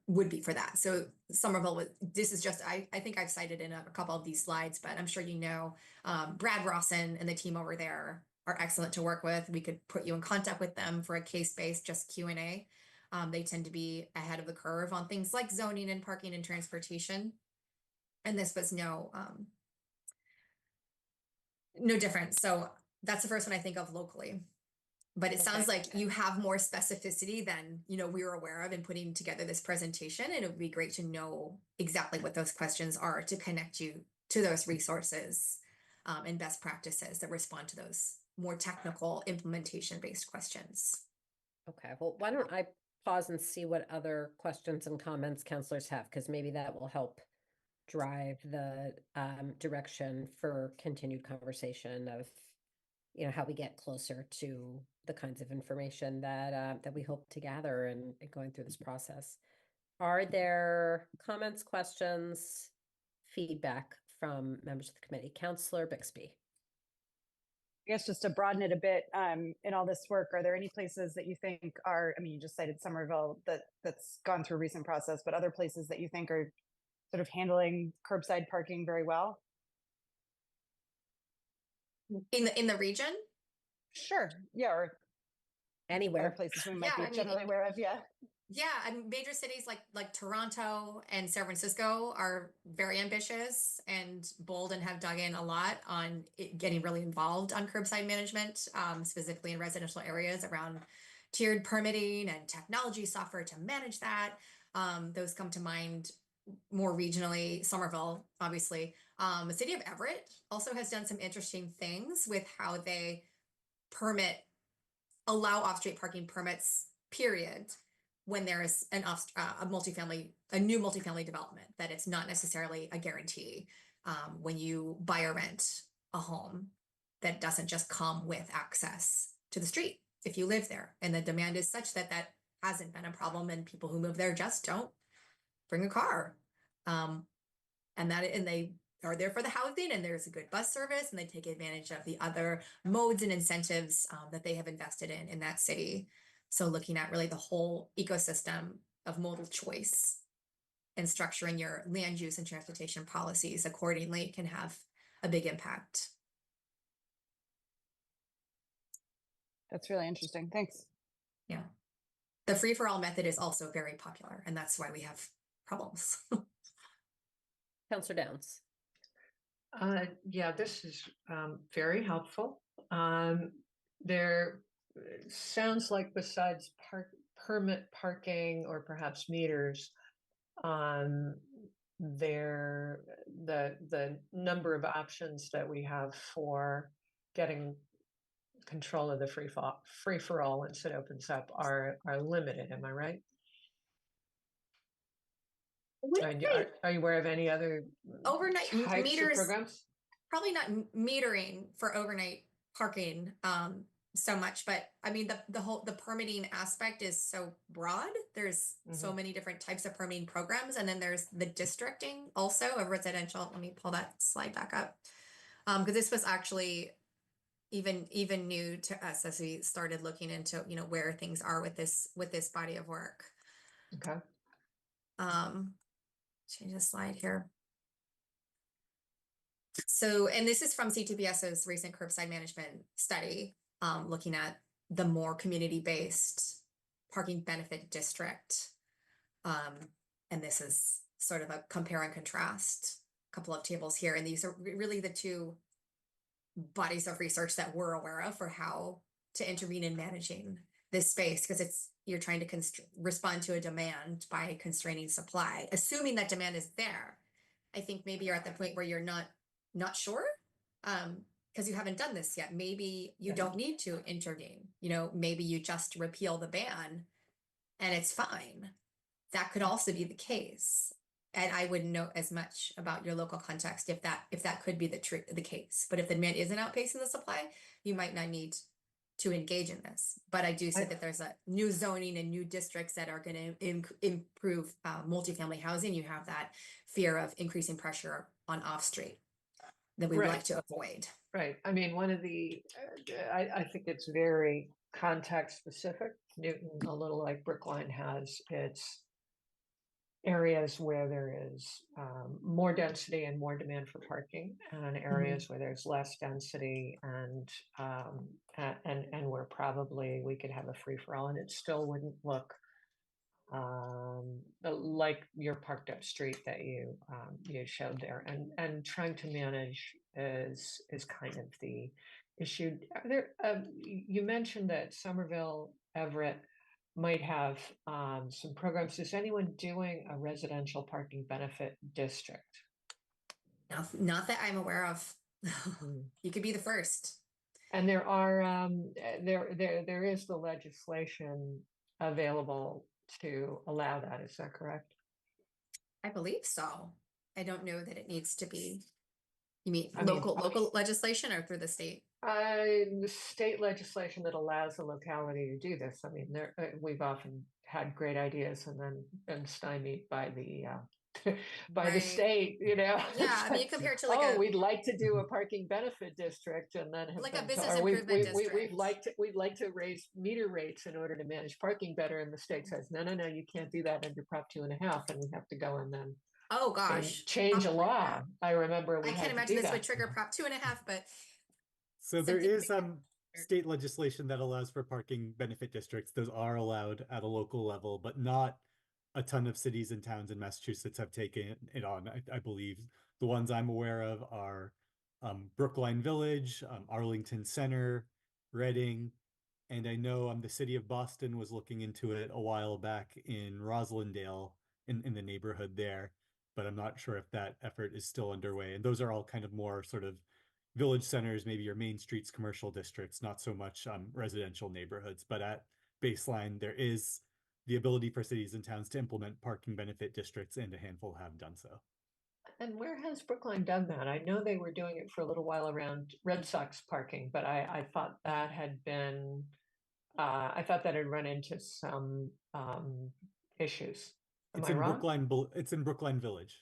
would be for that. So Somerville, this is just, I think I've cited in a couple of these slides, but I'm sure Brad Rawson and the team over there are excellent to work with. We could put you in contact with them for a case-based just Q&A. They tend to be ahead of the curve on things like zoning and parking and transportation. And this was no different. So that's the first one I think of locally. But it sounds like you have more specificity than, we were aware of in putting together this presentation. And it would be great to know exactly what those questions are to connect you to those resources and best practices that respond to those more technical implementation-based questions. Okay, well, why don't I pause and see what other questions and comments counselors have, because maybe that will help drive the direction for continued conversation of how we get closer to the kinds of information that we hope to gather and going through this process. Are there comments, questions, feedback from members of the committee? Councillor Bixby. I guess just to broaden it a bit, in all this work, are there any places that you think are, I mean, you just cited Somerville that's gone through a recent process, but other places that you think are sort of handling curbside parking very well? In the region? Sure. Yeah. Or other Anywhere. places we might Yeah, I be mean, generally aware of. Yeah. Yeah, and major cities like Toronto and San Francisco are very ambitious and bold and have dug in a lot on getting really involved on curbside management, specifically in residential areas around tiered permitting and technology software to manage that. Those come to mind more regionally. Somerville, obviously. The city of Everett also has done some interesting things with how they allow off-street parking permits, period, when there is a new multifamily development, that it's not necessarily a guarantee. When you buy or rent a home, that doesn't just come with access to the street if you live there. And the demand is such that that hasn't been a problem, and people who move there just don't bring a car. And they are there for the housing, and there's a good bus service, and they take advantage of the other modes and incentives that they have invested in that city. So looking at really the whole ecosystem of modal choice and structuring your land use and transportation policies accordingly can have a big impact. That's really interesting. Thanks. Yeah. The free-for-all method is also very popular, and that's why we have problems. Councillor Downs. Yeah, this is very helpful. There sounds like besides permit parking or perhaps meters, the number of options that we have for getting control of the free for all once it opens up are limited. Am I right? Are you aware of any other overnight types meters? of programs? Probably not metering for overnight parking so much, but I mean the permitting aspect is so broad. There's so many different types of permitting programs, and then there's the districting also of residential. Let me pull that slide back up, because this was actually even new to us as we started looking into where things are with this body of work. Okay. Change the slide here. So, and this is from CTPS's recent curbside management study, looking at the more community-based parking benefit district. And this is sort of a compare and contrast, a couple of tables here. And these are really the two bodies of research that we're aware of for how to intervene in managing this space, because you're trying to respond to a demand by constraining supply, assuming that demand is there. I think maybe you're at the point where you're not sure, because you haven't done this yet. Maybe you don't need to intervene. Maybe you just repeal the ban and it's fine. That could also be the case. And I wouldn't know as much about your local context if that could be the case. But if the demand isn't outpacing the supply, you might not need to engage in this. But I do see that there's a new zoning and new districts that are going to improve multifamily housing. You have that fear of increasing pressure on off-street that we would like to avoid. Right. I mean, one of the, I think it's very context specific. Newton, a little like Brookline, has its areas where there is more density and more demand for parking, and areas where there's less density and where probably we could have a free for all, and it still wouldn't look like your parked up street that you showed there. And trying to manage is kind of the issue. You mentioned that Somerville, Everett might have some programs. Is anyone doing a residential parking benefit district? Not that I'm aware of. You could be the first. And there are there is the legislation available to allow that. Is that correct? I believe so. I don't know that it needs to be You mean I mean, local legislation or through the state? The state legislation that allows the locality to do this. I mean, we've often had great ideas and then been stymied by the by the Right. state, you know. Yeah, It's I mean, like, compared to like oh, a we'd like to do a parking benefit district, and then have like a been business or improvement we'd district. like to raise meter rates in order to manage parking better, and the state says no, you can't do that under Prop 2.5, and we have to go and then Oh gosh. change a Prop- law. I remember we I had can't to imagine do this that. would trigger Prop 2.5, but So there something is state legislation that allows for parking benefit districts. Those are allowed at a local level, but not a ton of cities and towns in Massachusetts have taken it on. I believe the ones I'm aware of are Brookline Village, Arlington Center, Reading, and I know the city of Boston was looking into it a while back in Roslindale in the neighborhood there, but I'm not sure if that effort is still underway. And those are all kind of more sort of village centers, maybe your main streets, commercial districts, not so much residential neighborhoods. But at baseline, there is the ability for cities and towns to implement parking benefit districts, and a handful have done so. And where has Brookline done that? I know they were doing it for a little while around Red Sox parking, but I thought that had been, I thought that had run into some issues. Am It's I in wrong? It's in Brookline Village.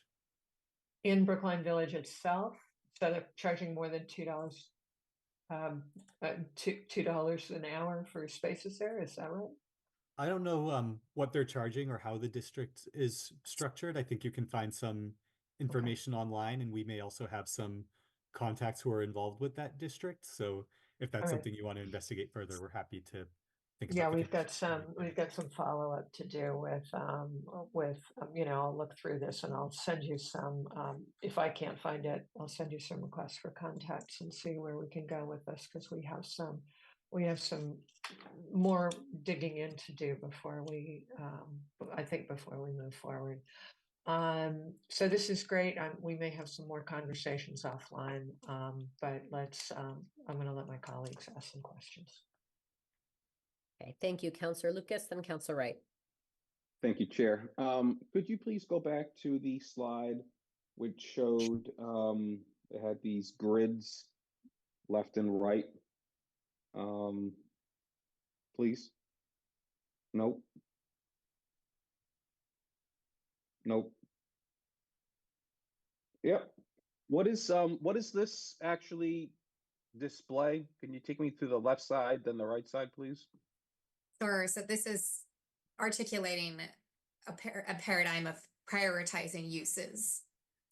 In Brookline Village itself, so they're charging more than $2, $2 an hour for spaces there. Is that right? I don't know what they're charging or how the district is structured. I think you can find some information online, and we may also have some contacts who are involved with that district. So if that's All right. something you want to investigate further, we're happy to think Yeah, about. we've got some follow-up to do with you know, I'll look through this and I'll send you some, if I can't find it, I'll send you some requests for contacts and see where we can go with this, because we have some more digging in to do before we, I think before we move forward. So this is great. We may have some more conversations offline, but I'm going to let my colleagues ask some questions. Okay, thank you, Counselor Lucas, then Counselor Wright. Thank you, Chair. Could you please go back to the slide which showed it had these grids left and right? Please. Nope. Nope. Yep. What is this actually display? Can you take me through the left side, then the right side, please? Sure. So this is articulating a paradigm of prioritizing uses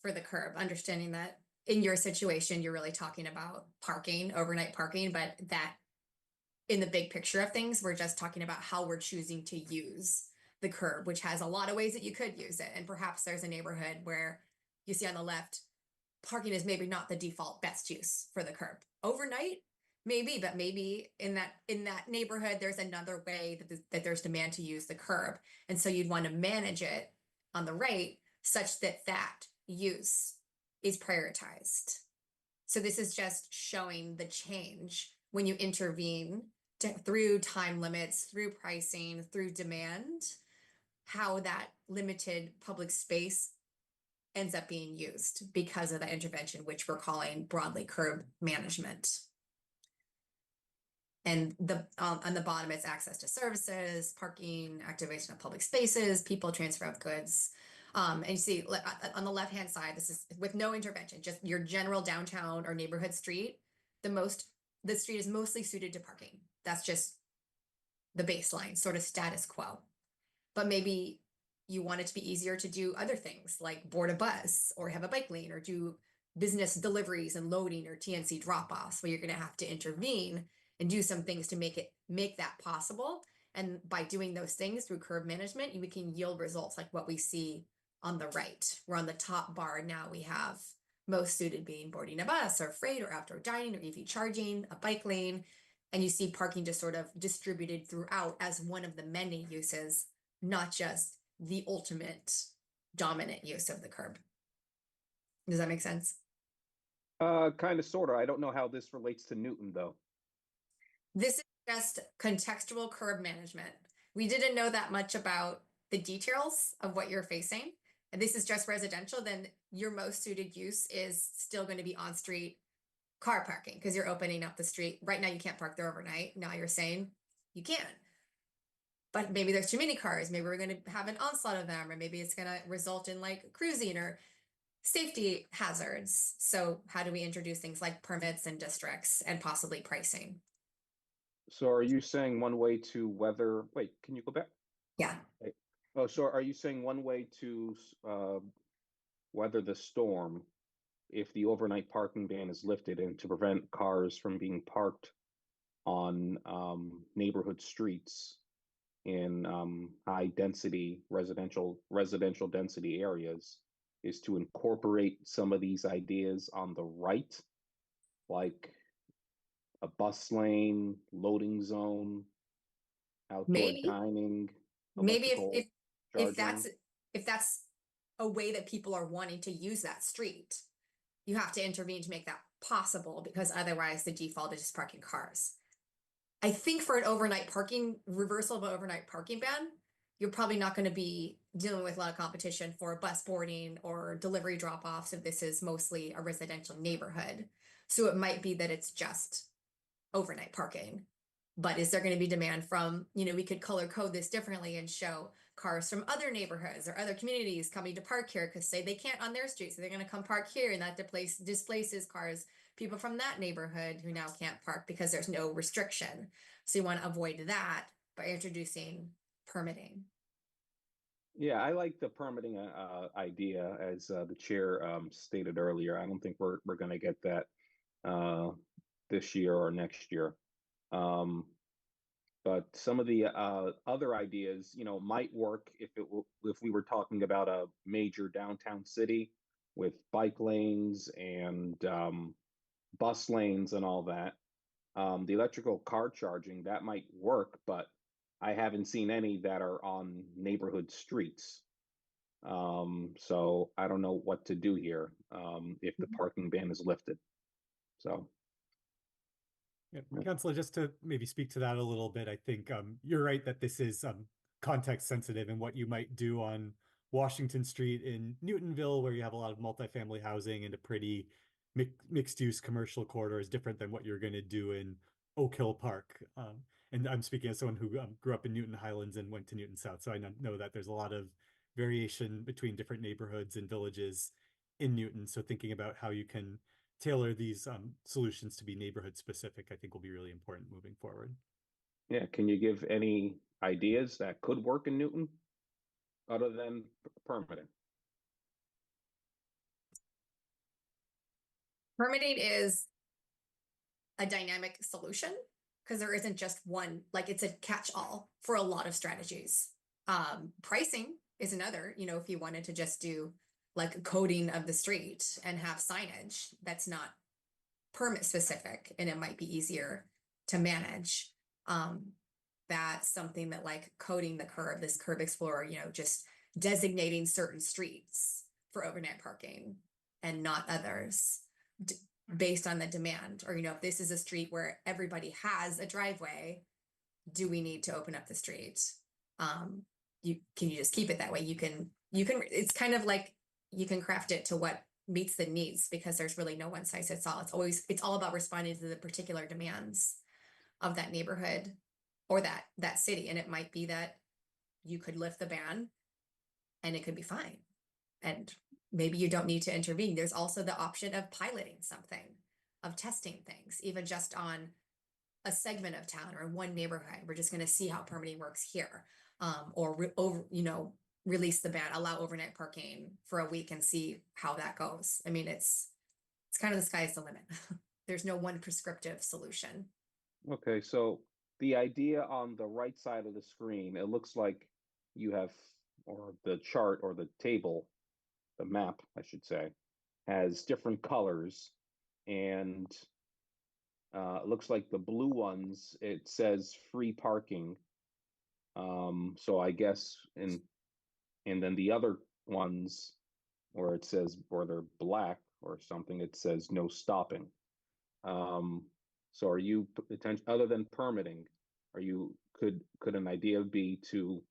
for the curb, understanding that in your situation, you're really talking about parking, overnight parking, but that in the big picture of things, we're just talking about how we're choosing to use the curb, which has a lot of ways that you could use it. And perhaps there's a neighborhood where you see on the left, parking is maybe not the default best use for the curb. Overnight, maybe, but maybe in that neighborhood, there's another way that there's demand to use the curb. And so you'd want to manage it on the right such that that use is prioritized. So this is just showing the change when you intervene through time limits, through pricing, through demand, how that limited public space ends up being used because of that intervention, which we're calling broadly curb management. And on the bottom, it's access to services, parking, activation of public spaces, people, transfer of goods. And you see on the left-hand side, this is with no intervention, just your general downtown or neighborhood street. The street is mostly suited to parking. That's just the baseline, sort of status quo. But maybe you want it to be easier to do other things like board a bus or have a bike lane or do business deliveries and loading or TNC drop-offs, where you're going to have to intervene and do some things to make that possible. And by doing those things through curb management, we can yield results like what we see on the right. Where on the top bar now we have most suited being boarding a bus or freight or outdoor dining or EV charging, a bike lane. And you see parking just sort of distributed throughout as one of the many uses, not just the ultimate dominant use of the curb. Does that make sense? Kind of, sort of. I don't know how this relates to Newton, though. This is just contextual curb management. We didn't know that much about the details of what you're facing. and this is just residential, then your most suited use is still going to be on-street car parking because you're opening up the street. Right now, you can't park there overnight. Now you're saying you can. But maybe there's too many cars. Maybe we're going to have an onslaught of them, or maybe it's going to result in like cruising or safety hazards. So how do we introduce things like permits and districts and possibly pricing? So are you saying one way to weather, wait, can you go back? Yeah. Oh, so are you saying one way to weather the storm if the overnight parking ban is lifted and to prevent cars from being parked on neighborhood streets in high density residential density areas is to incorporate some of these ideas on the right, like a bus lane, loading zone, outdoor Maybe. dining, Maybe electrical if charging. that's a way that people are wanting to use that street, you have to intervene to make that possible, because otherwise the default is just parking cars. I think for an overnight parking reversal of an overnight parking ban, you're probably not going to be dealing with a lot of competition for bus boarding or delivery drop-offs if this is mostly a residential neighborhood. So it might be that it's just overnight parking. But is there going to be demand from, we could color code this differently and show cars from other neighborhoods or other communities coming to park here because say they can't on their street, so they're going to come park here, and that displaces people from that neighborhood who now can't park because there's no restriction. So you want to avoid that by introducing permitting. Yeah, I like the permitting idea, as the chair stated earlier. I don't think we're going to get that this year or next year. But some of the other ideas, might work if we were talking about a major downtown city with bike lanes and bus lanes and all that. The electrical car charging, that might work, but I haven't seen any that are on neighborhood streets. So I don't know what to do here if the parking ban is lifted. So. Yeah, Councilor, just to maybe speak to that a little bit, I think you're right that this is context sensitive, and what you might do on Washington Street in Newtonville, where you have a lot of multifamily housing and a pretty mixed use commercial corridor, is different than what you're going to do in Oak Hill Park. And I'm speaking as someone who grew up in Newton Highlands and went to Newton South, so I know that there's a lot of variation between different neighborhoods and villages in Newton. So thinking about how you can tailor these solutions to be neighborhood specific, I think will be really important moving forward. Yeah, can you give any ideas that could work in Newton other than permitting? Permitting is a dynamic solution because there isn't just one, like it's a catch-all for a lot of strategies. Pricing is another, if you wanted to just do like coding of the street and have signage that's not permit specific, and it might be easier to manage. That's something that like coding the curb, this Curb Explorer, just designating certain streets for overnight parking and not others based on the demand. Or, if this is a street where everybody has a driveway, do we need to open up the street? Can you just keep it that way? You can, it's kind of like, you can craft it to what meets the needs, because there's really no one size fits all. It's all about responding to the particular demands of that neighborhood or that city. And it might be that you could lift the ban and it could be fine. And maybe you don't need to intervene. There's also the option of piloting something, of testing things, even just on a segment of town or one neighborhood. We're just going to see how permitting works here. Release the ban, allow overnight parking for a week and see how that goes. I mean, it's kind of the sky's the limit. There's no one prescriptive solution. Okay, so the idea on the right side of the screen, it looks like you have, or the chart or the table, the map, I should say, has different colors, and it looks like the blue ones, it says free parking. So I guess and then the other ones where it says, or they're black or something, it says no stopping. So are you other than permitting, could an idea be to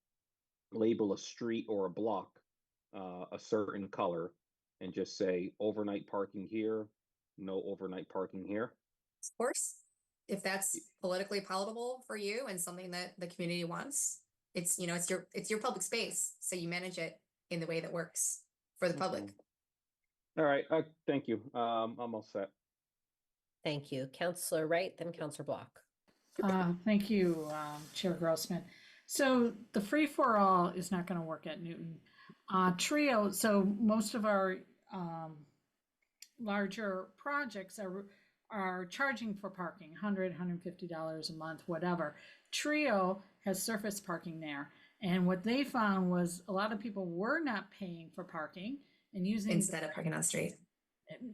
label a street or a block a certain color and just say overnight parking here, no overnight parking here? Of course, if that's politically palatable for you and something that the community wants, it's, it's your public space, so you manage it in the way that works for the public. All right, thank you. I'm all set. Thank you. Counselor Wright, then Counselor Block. Thank you, Chair Grossman. So the free-for-all is not going to work at Newton. Trio, so most of our larger projects are charging for parking, $100, $150 a month, whatever. Trio has surface parking there. And what they found was a lot of people were not paying for parking and using Instead of parking on the street.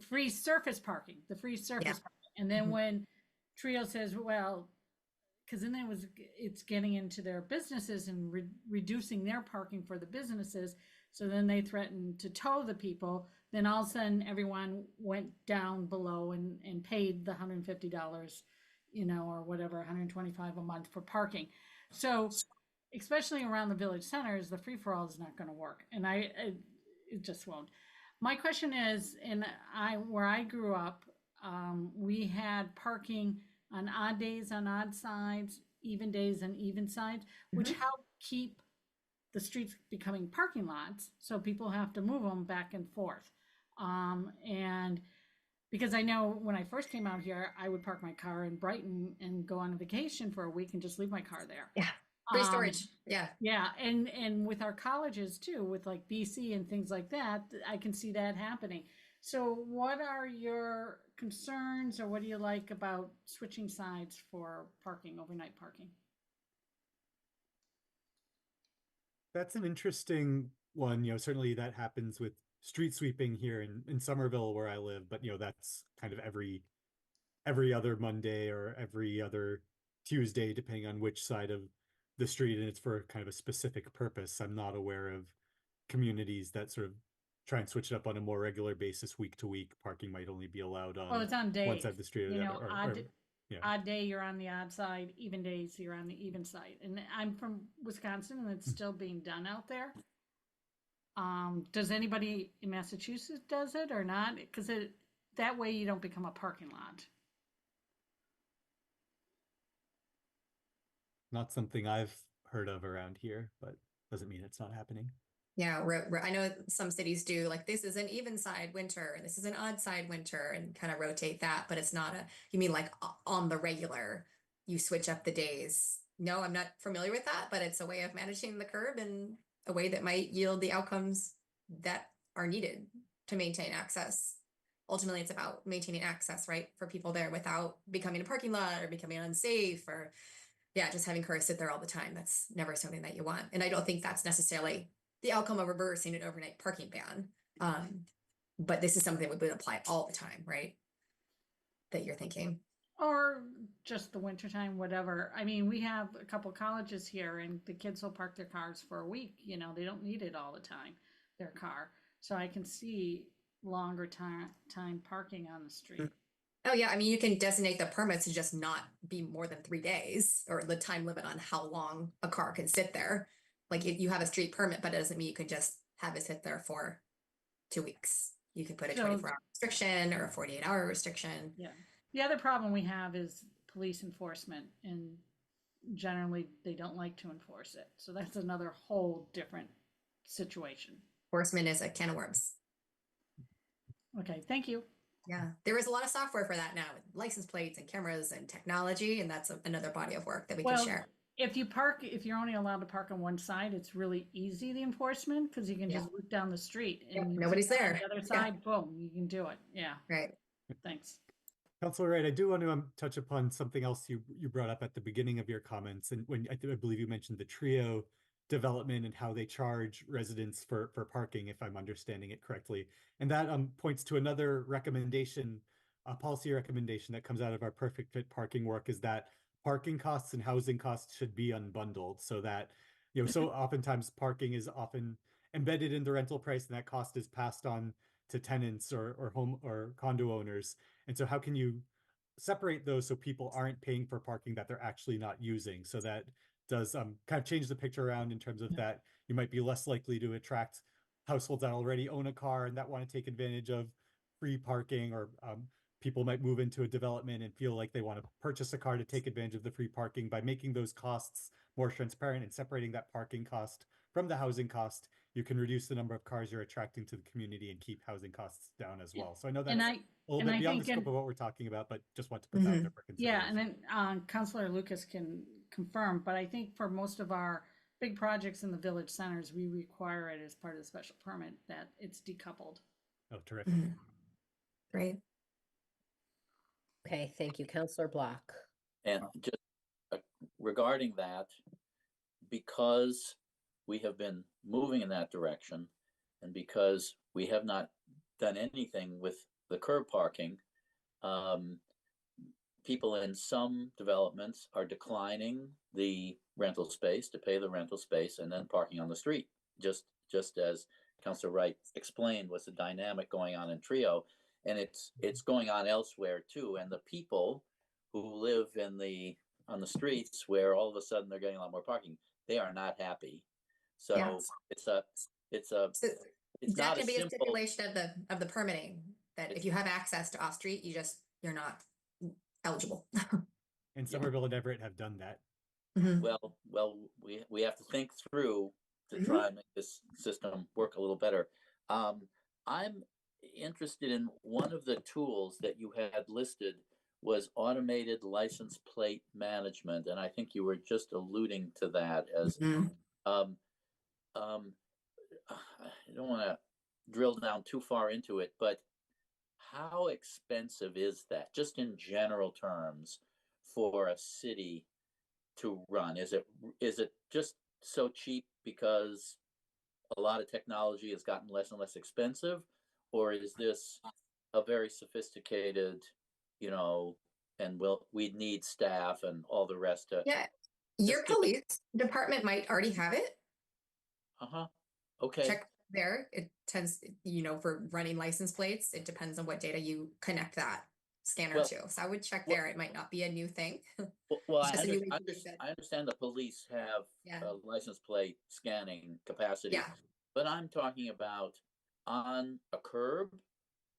free surface parking, the free surface Yeah. parking. And then Mhm. when Trio says, well, because then it's getting into their businesses and reducing their parking for the businesses. So then they threatened to tow the people. Then all of a sudden everyone went down below and paid the $150, or whatever, $125 a month for parking. So especially around the village centers, the free-for-all is not going to work. And it just won't. My question is, where I grew up, we had parking on odd days on odd sides, even days on even sides, which help keep the streets becoming parking lots. So people have to move them back and forth. And because I know when I first came out here, I would park my car in Brighton and go on a vacation for a week and just leave my car there. Yeah. Free storage. Yeah. Yeah. And with our colleges too, with like BC and things like that, I can see that happening. So what are your concerns, or what do you like about switching sides for parking, overnight parking? That's an interesting one. Certainly that happens with street sweeping here in Somerville where I live, but that's kind of every other Monday or every other Tuesday, depending on which side of the street, and it's for kind of a specific purpose. I'm not aware of communities that sort of try and switch it up on a more regular basis, week to week. Parking might only be allowed on It's on days. one side of the street or the other. Odd day you're on the odd side, even days you're on the even side. And I'm from Wisconsin, and it's still being done out there. Does anybody in Massachusetts does it or not? Because that way you don't become a parking lot. Not something I've heard of around here, but doesn't mean it's not happening. Yeah, I know some cities do, like, this is an even side winter and this is an odd side winter, and kind of rotate that, but it's not you mean like on the regular, you switch up the days. No, I'm not familiar with that, but it's a way of managing the curb in a way that might yield the outcomes that are needed to maintain access. Ultimately, it's about maintaining access, right, for people there without becoming a parking lot or becoming unsafe, or just having cars sit there all the time. That's never something that you want. And I don't think that's necessarily the outcome of reversing an overnight parking ban. But this is something that would apply all the time, right? That you're thinking. Or just the wintertime, whatever. I mean, we have a couple colleges here, and the kids will park their cars for a week. They don't need it all the time, their car. So I can see longer time parking on the street. Oh yeah, I mean, you can designate the permits to just not be more than 3 days, or the time limit on how long a car can sit there. Like, if you have a street permit, but it doesn't mean you can just have it sit there for 2 weeks. You could put a 24-hour restriction or a 48-hour restriction. Yeah. The other problem we have is police enforcement, and generally they don't like to enforce it. So that's another whole different situation. Enforcement is a can of worms. Okay, thank you. Yeah, there is a lot of software for that now, with license plates and cameras and technology, and that's another body of work that we can share. If you're only allowed to park on one side, it's really easy, the enforcement, because you can just look down the street and nobody's there. On the other side, boom, you can do it. Yeah. Right. Thanks. Councilor Wright, I do want to touch upon something else you brought up at the beginning of your comments, and when I believe you mentioned the Trio development and how they charge residents for parking, if I'm understanding it correctly. And that points to another recommendation, a policy recommendation that comes out of our Perfect Fit parking work, is that parking costs and housing costs should be unbundled, so that, so oftentimes parking is often embedded in the rental price, and that cost is passed on to tenants or home or condo owners. And so how can you separate those so people aren't paying for parking that they're actually not using? So that does kind of change the picture around in terms of that you might be less likely to attract households that already own a car and that want to take advantage of free parking, or people might move into a development and feel like they want to purchase a car to take advantage of the free parking. By making those costs more transparent and separating that parking cost from the housing cost, you can reduce the number of cars you're attracting to the community and keep housing costs down as well. So I know that's And a I, little and bit I beyond the think, scope in- of what we're talking about, but just want to put that out there for yeah, consideration. and then Councilor Lucas can confirm, but I think for most of our big projects in the village centers, we require it as part of the special permit that it's decoupled. Oh, terrific. Great. Okay, thank you, Counselor Block. And just regarding that, because we have been moving in that direction, and because we have not done anything with the curb parking, people in some developments are declining the rental space to pay the rental space and then parking on the street. Just as Councilor Wright explained, was the dynamic going on in Trio, and it's going on elsewhere too. And the people who live on the streets where all of a sudden they're getting a lot more parking, they are not happy. So Yes. it's So it's that not could a be a simple. stipulation of the permitting, that if you have access to off street, you're not eligible. And Somerville and Everett have done that. Well, we have to think through to try and make this system work a little better. I'm interested in one of the tools that you had listed was automated license plate management, and I think you were just alluding to that as I don't want to drill down too far into it, but how expensive is that, just in general terms, for a city to run? Is it just so cheap because a lot of technology has gotten less and less expensive, or is this a very sophisticated, and we'd need staff and all the rest to Your police department might already have it. Okay. Check there. It tends, for running license plates, it depends on what data you connect that scanner to. So I would check there. It might not be a new thing. Well, It's just a new way I to use it. understand the police have a license plate scanning capacity, Yeah. but I'm talking about on a curb.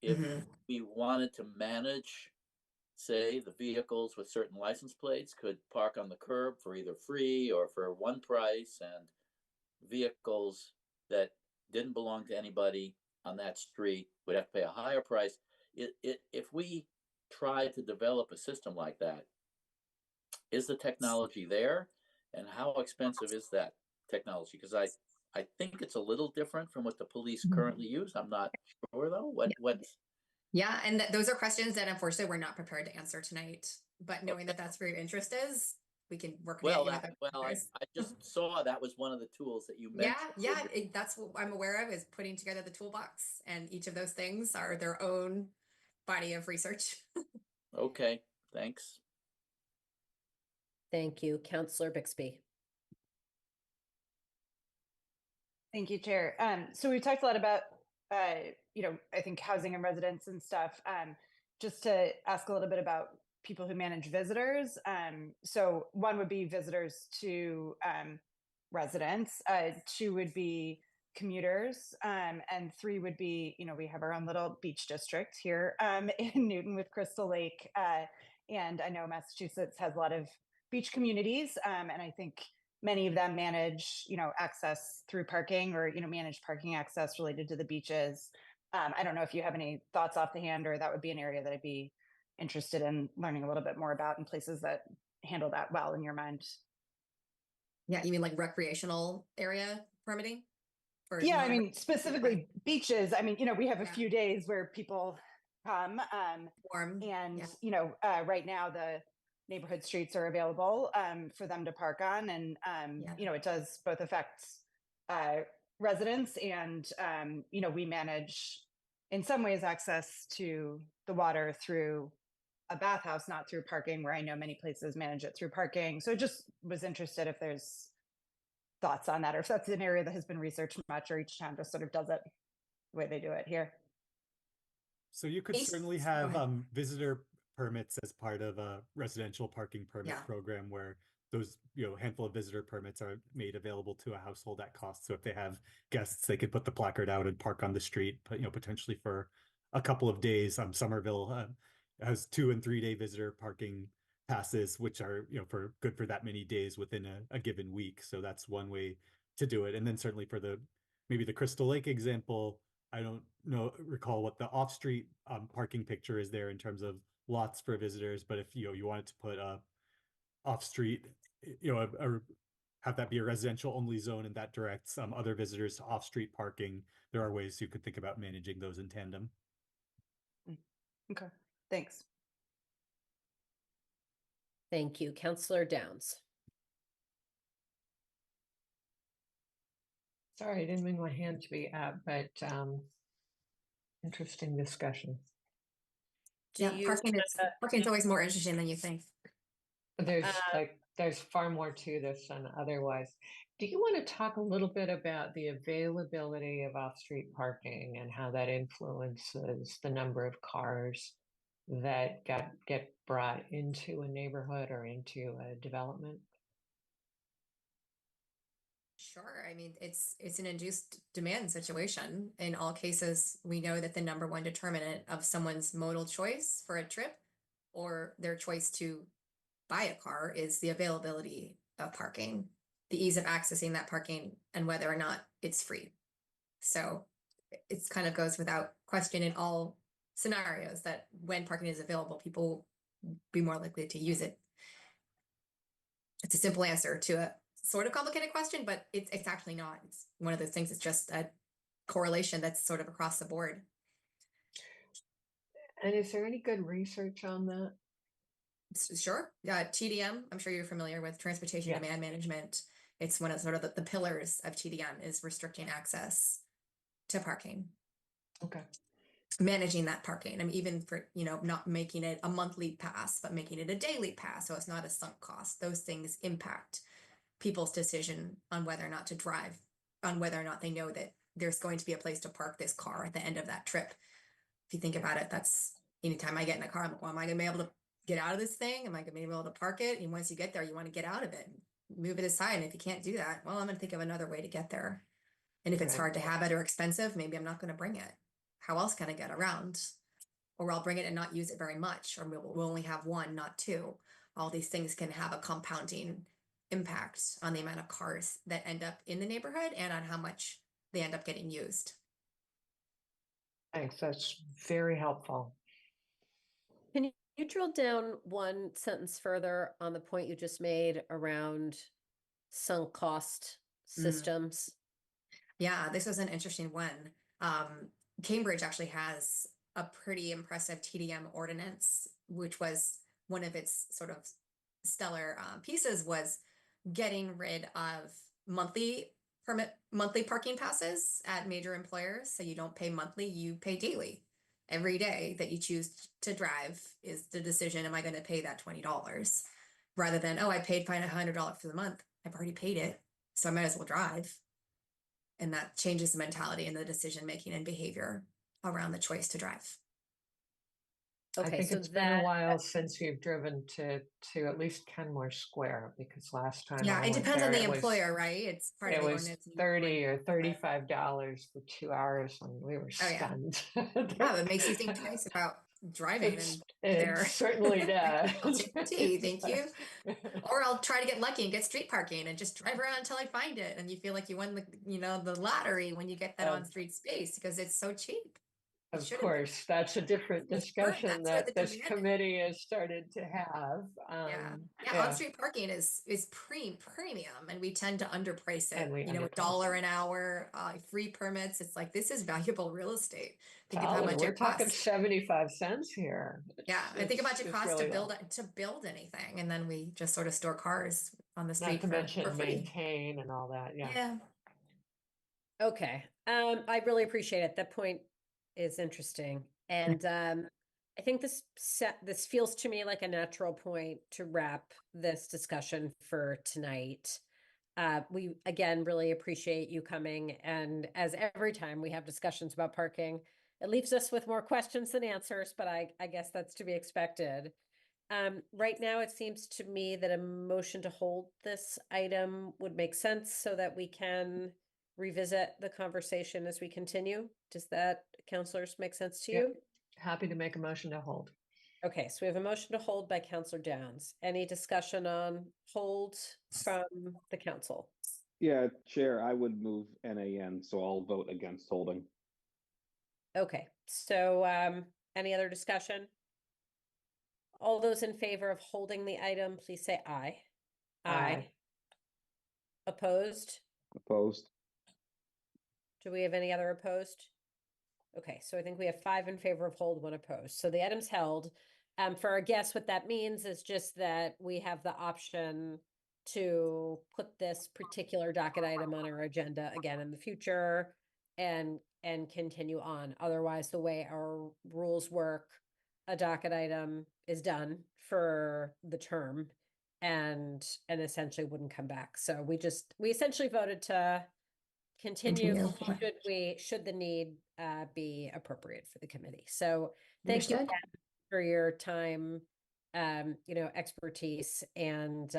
If we wanted to manage, say, the vehicles with certain license plates could park on the curb for either free or for one price, and vehicles that didn't belong to anybody on that street would have to pay a higher price. If we try to develop a system like that, is the technology there, and how expensive is that technology? Because I think it's a little different from what the police currently use. I'm not sure though. What's Yeah, and those are questions that unfortunately we're not prepared to answer tonight. But knowing that that's where your interest is, we can work. I just saw that was one of the tools that you mentioned. That's what I'm aware of, is putting together the toolbox, and each of those things are their own body of research. Okay, thanks. Thank you, Counselor Bixby. Thank you, Chair. So we talked a lot about, I think housing and residents and stuff. Just to ask a little bit about people who manage visitors. So one would be visitors to residents. Two would be commuters, and three would be, we have our own little beach district here in Newton with Crystal Lake. And I know Massachusetts has a lot of beach communities, and I think many of them manage, access through parking, or, manage parking access related to the beaches. I don't know if you have any thoughts off the hand, or that would be an area that I'd be interested in learning a little bit more about, in places that handle that well in your mind. Yeah, you mean like recreational area permitting? Or yeah, I mean, specifically beaches. I mean, we have a few days where people come, warm, and right now the neighborhood streets are available for them to park on, and it does both affect residents, and we manage in some ways access to the water through a bathhouse, not through parking, where I know many places manage it through parking. So just was interested if there's thoughts on that, or if that's an area that has been researched much, or each town just sort of does it the way they do it here. So you could certainly have visitor permits as part of a residential parking permit program, where those, handful of visitor permits are made available to a household at cost. So if they have guests, they could put the placard out and park on the street, but, potentially for a couple of days. Somerville has 2 and 3 day visitor parking passes, which are, for good for that many days within a given week. So that's one way to do it. And then certainly for maybe the Crystal Lake example, I don't recall what the off-street parking picture is there in terms of lots for visitors, but if you wanted to put a off-street, have that be a residential only zone and that directs other visitors to off-street parking, there are ways you could think about managing those in tandem. Okay, thanks. Thank you. Councillor Downs. Sorry, I didn't mean my hand to be up, but interesting discussion. Do you, Parking's always more interesting than you think. There's far more to this than otherwise. Do you want to talk a little bit about the availability of off-street parking and how that influences the number of cars that get brought into a neighborhood or into a development? Sure. I mean, it's an induced demand situation. In all cases, we know that the number one determinant of someone's modal choice for a trip or their choice to buy a car is the availability of parking, the ease of accessing that parking, and whether or not it's free. So it kind of goes without question in all scenarios that when parking is available, people will be more likely to use it. It's a simple answer to a sort of complicated question, but it's actually not. It's one of those things. It's just a correlation that's sort of across the board. And is there any good research on that? Sure. TDM, I'm sure you're familiar with transportation demand management. It's one of sort of the pillars of TDM is restricting access to parking. Okay. Managing that parking. I mean, even for, not making it a monthly pass, but making it a daily pass. So it's not a sunk cost. Those things impact people's decision on whether or not to drive, on whether or not they know that there's going to be a place to park this car at the end of that trip. If you think about it, that's anytime I get in a car, I'm like, well, am I going to be able to get out of this thing? Am I going to be able to park it? And once you get there, you want to get out of it, move it aside. And if you can't do that, well, I'm going to think of another way to get there. And if it's hard to have it or expensive, maybe I'm not going to bring it. How else can I get around? Or I'll bring it and not use it very much, or we'll only have one, not two. All these things can have a compounding impact on the amount of cars that end up in the neighborhood and on how much they end up getting used. Thanks. That's very helpful. Can you drill down one sentence further on the point you just made around sunk cost systems? Yeah, this was an interesting one. Cambridge actually has a pretty impressive TDM ordinance, which was one of its sort of stellar pieces was getting rid of monthly parking passes at major employers. So you don't pay monthly, you pay daily. Every day that you choose to drive is the decision, am I going to pay that $20? Rather than, oh, I paid $100 for the month. I've already paid it, so I might as well drive. And that changes the mentality and the decision-making and behavior around the choice to drive. Okay, I think so it's been a while since you've driven to at least Kenmore Square, because last time Yeah, I it went depends on there, the it was- employer, right? It's part of It the was ordinance. $30 or $35 for 2 hours, and we were Oh, yeah. stunned. Yeah, it makes you think twice about driving It there. certainly does. I'll take the tea, thank you. Or I'll try to get lucky and get street parking and just drive around until I find it. And you feel like you won the lottery when you get that on-street space because it's so cheap. Of course, that's a different discussion that this committee has started to have. On-street parking is premium, and we tend to underprice it. $1 an hour, free permits. It's like, this is valuable real estate. Think of how much we're it talking costs. 75 cents here. Yeah, I think how much it costs really to build anything, and then we just sort of store cars on the Not street to mention for free. maintain and all that. Yeah. Okay. I really appreciate it. That point is interesting. And I think this feels to me like a natural point to wrap this discussion for tonight. We again really appreciate you coming, and as every time we have discussions about parking, it leaves us with more questions than answers, but I guess that's to be expected. Right now, it seems to me that a motion to hold this item would make sense so that we can revisit the conversation as we continue. Does that, counselors, make sense to Yep. you? Happy to make a motion to hold. Okay, so we have a motion to hold by Counselor Downs. Any discussion on hold from the council? Yeah, Chair, I would move NAN, so I'll vote against holding. Okay, so any other discussion? All those in favor of holding the item, please say aye. Aye. Opposed? Opposed? Do we have any other opposed? Okay, so I think we have 5 in favor of hold, 1 opposed. So the item's held. For our guests, what that means is just that we have the option to put this particular docket item on our agenda again in the future and continue on. Otherwise, the way our rules work, a docket item is done for the term and essentially wouldn't come back. So we essentially voted to continue should the need be appropriate for the committee. So thank you Understood. again for your time, expertise, and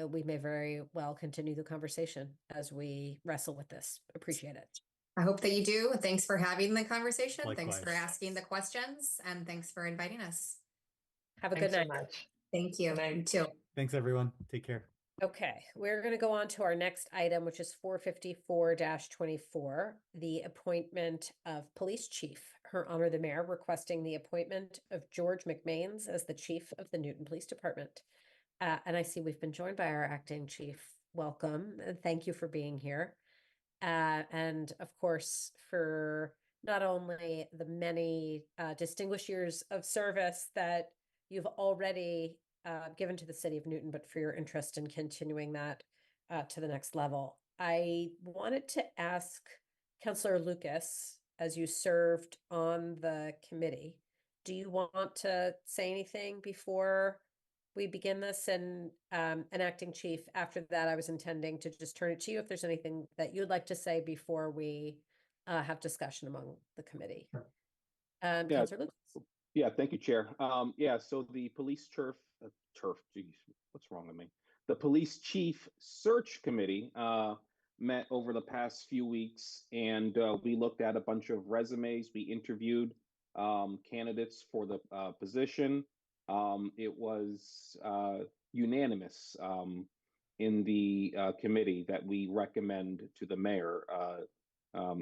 we may very well continue the conversation as we wrestle with this. Appreciate it. I hope that you do. Thanks for having the conversation. Thanks for Likewise. asking the questions, and thanks for inviting us. Have a Thanks good so night. much. Thank you. Good night. You too. Thanks, everyone. Take care. Okay, we're going to go on to our next item, which is 454-24, the appointment of police chief. Her Honor the Mayor requesting the appointment of George McMains as the chief of the Newton Police Department. And I see we've been joined by our acting chief. Welcome, and thank you for being here. And of course, for not only the many distinguished years of service that you've already given to the city of Newton, but for your interest in continuing that to the next level. I wanted to ask Councillor Lucas, as you served on the committee, do you want to say anything before we begin this? And an acting chief, after that, I was intending to just turn it to you if there's anything that you'd like to say before we have discussion among the committee. Sure. Yeah. Councillor Lucas. Yeah, thank you, Chair. Yeah, so the police geez, what's wrong with me? The police chief search committee met over the past few weeks, and we looked at a bunch of resumes. We interviewed candidates for the position. It was unanimous in the committee that we recommend to the mayor,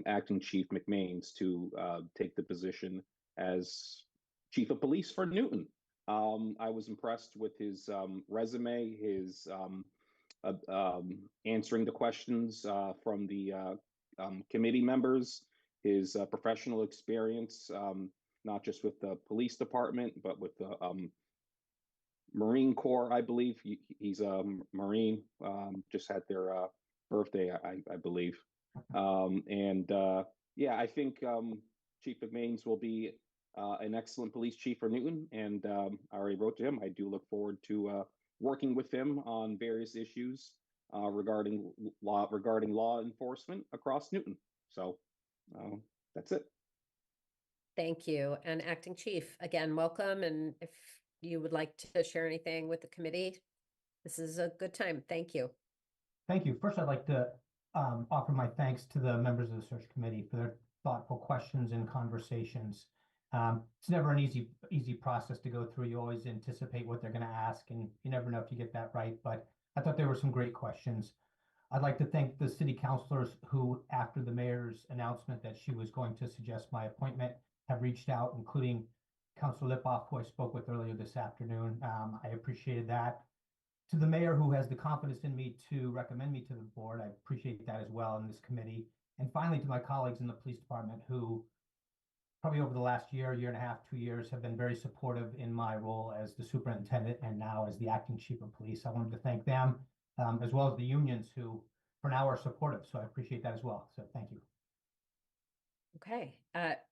Acting Chief McMains, to take the position as chief of police for Newton. I was impressed with his resume, his answering the questions from the committee members, his professional experience, not just with the police department, but with the Marine Corps, I believe. He's a Marine, just had their birthday, I believe. Yeah, I think Chief McMains will be an excellent police chief for Newton, and I already wrote to him. I do look forward to working with him on various issues regarding law enforcement across Newton. So that's it. Thank you. And Acting Chief, again, welcome. And if you would like to share anything with the committee, this is a good time. Thank you. Thank you. First, I'd like to offer my thanks to the members of the search committee for their thoughtful questions and conversations. It's never an easy process to go through. You always anticipate what they're going to ask, and you never know if you get that right. But I thought there were some great questions. I'd like to thank the city councilors who, after the mayor's announcement that she was going to suggest my appointment, have reached out, including Councilor Lipoff, who I spoke with earlier this afternoon. I appreciated that. To the mayor, who has the confidence in me to recommend me to the board, I appreciate that as well in this committee. And finally, to my colleagues in the police department who probably over the last year and a half, 2 years, have been very supportive in my role as the superintendent and now as the acting chief of police. I wanted to thank them, as well as the unions who for now are supportive. So I appreciate that as well. So thank you. Okay,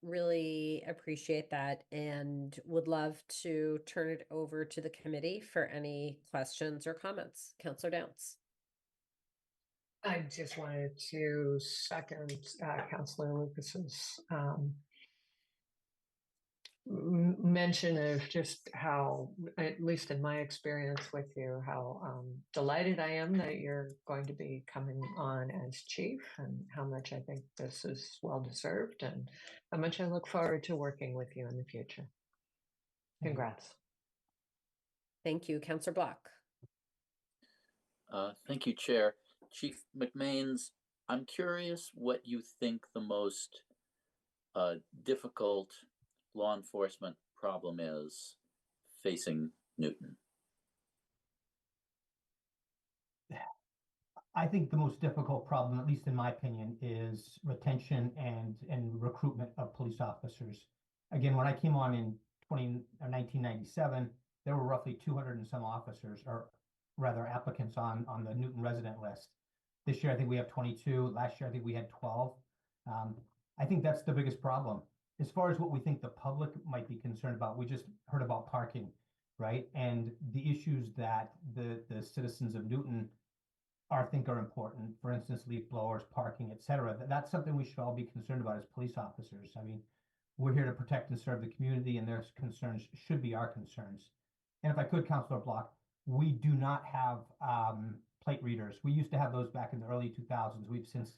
really appreciate that and would love to turn it over to the committee for any questions or comments. Councillor Downs. I just wanted to second Councillor Lucas's mention of just how, at least in my experience with you, how delighted I am that you're going to be coming on as chief, and how much I think this is well deserved, and how much I look forward to working with you in the future. Congrats. Thank you, Counselor Block. Thank you, Chair. Chief McMains, I'm curious what you think the most difficult law enforcement problem is facing Newton. I think the most difficult problem, at least in my opinion, is retention and recruitment of police officers. Again, when I came on in 1997, there were roughly 200 and some officers, or rather applicants on the Newton resident list. This year, I think we have 22. Last year, I think we had 12. I think that's the biggest problem. As far as what we think the public might be concerned about, we just heard about parking, right? And the issues that the citizens of Newton think are important. For instance, leaf blowers, parking, et cetera. That's something we should all be concerned about as police officers. I mean, we're here to protect and serve the community, and their concerns should be our concerns. And if I could, Councilor Block, we do not have plate readers. We used to have those back in the early 2000s. We've since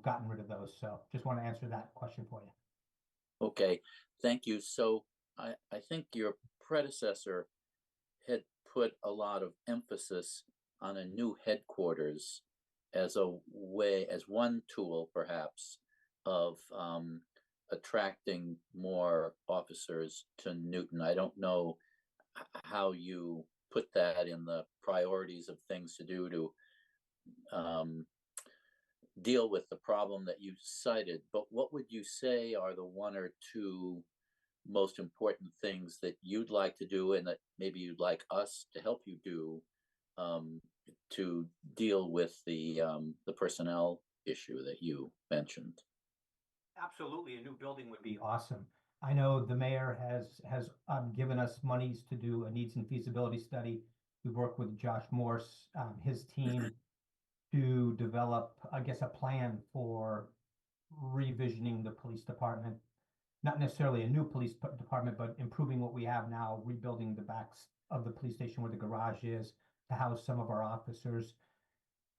gotten rid of those. So just want to answer that question for you. Okay, thank you. So I think your predecessor had put a lot of emphasis on a new headquarters as a way, as one tool perhaps of attracting more officers to Newton. I don't know how you put that in the priorities of things to do to deal with the problem that you cited, but what would you say are the one or two most important things that you'd like to do, and that maybe you'd like us to help you do to deal with the personnel issue that you mentioned? Absolutely, a new building would be awesome. I know the mayor has given us monies to do a needs and feasibility study. We've worked with Josh Morse, his team, to develop, I guess, a plan for revisioning the police department. Not necessarily a new police department, but improving what we have now, rebuilding the backs of the police station where the garage is to house some of our officers.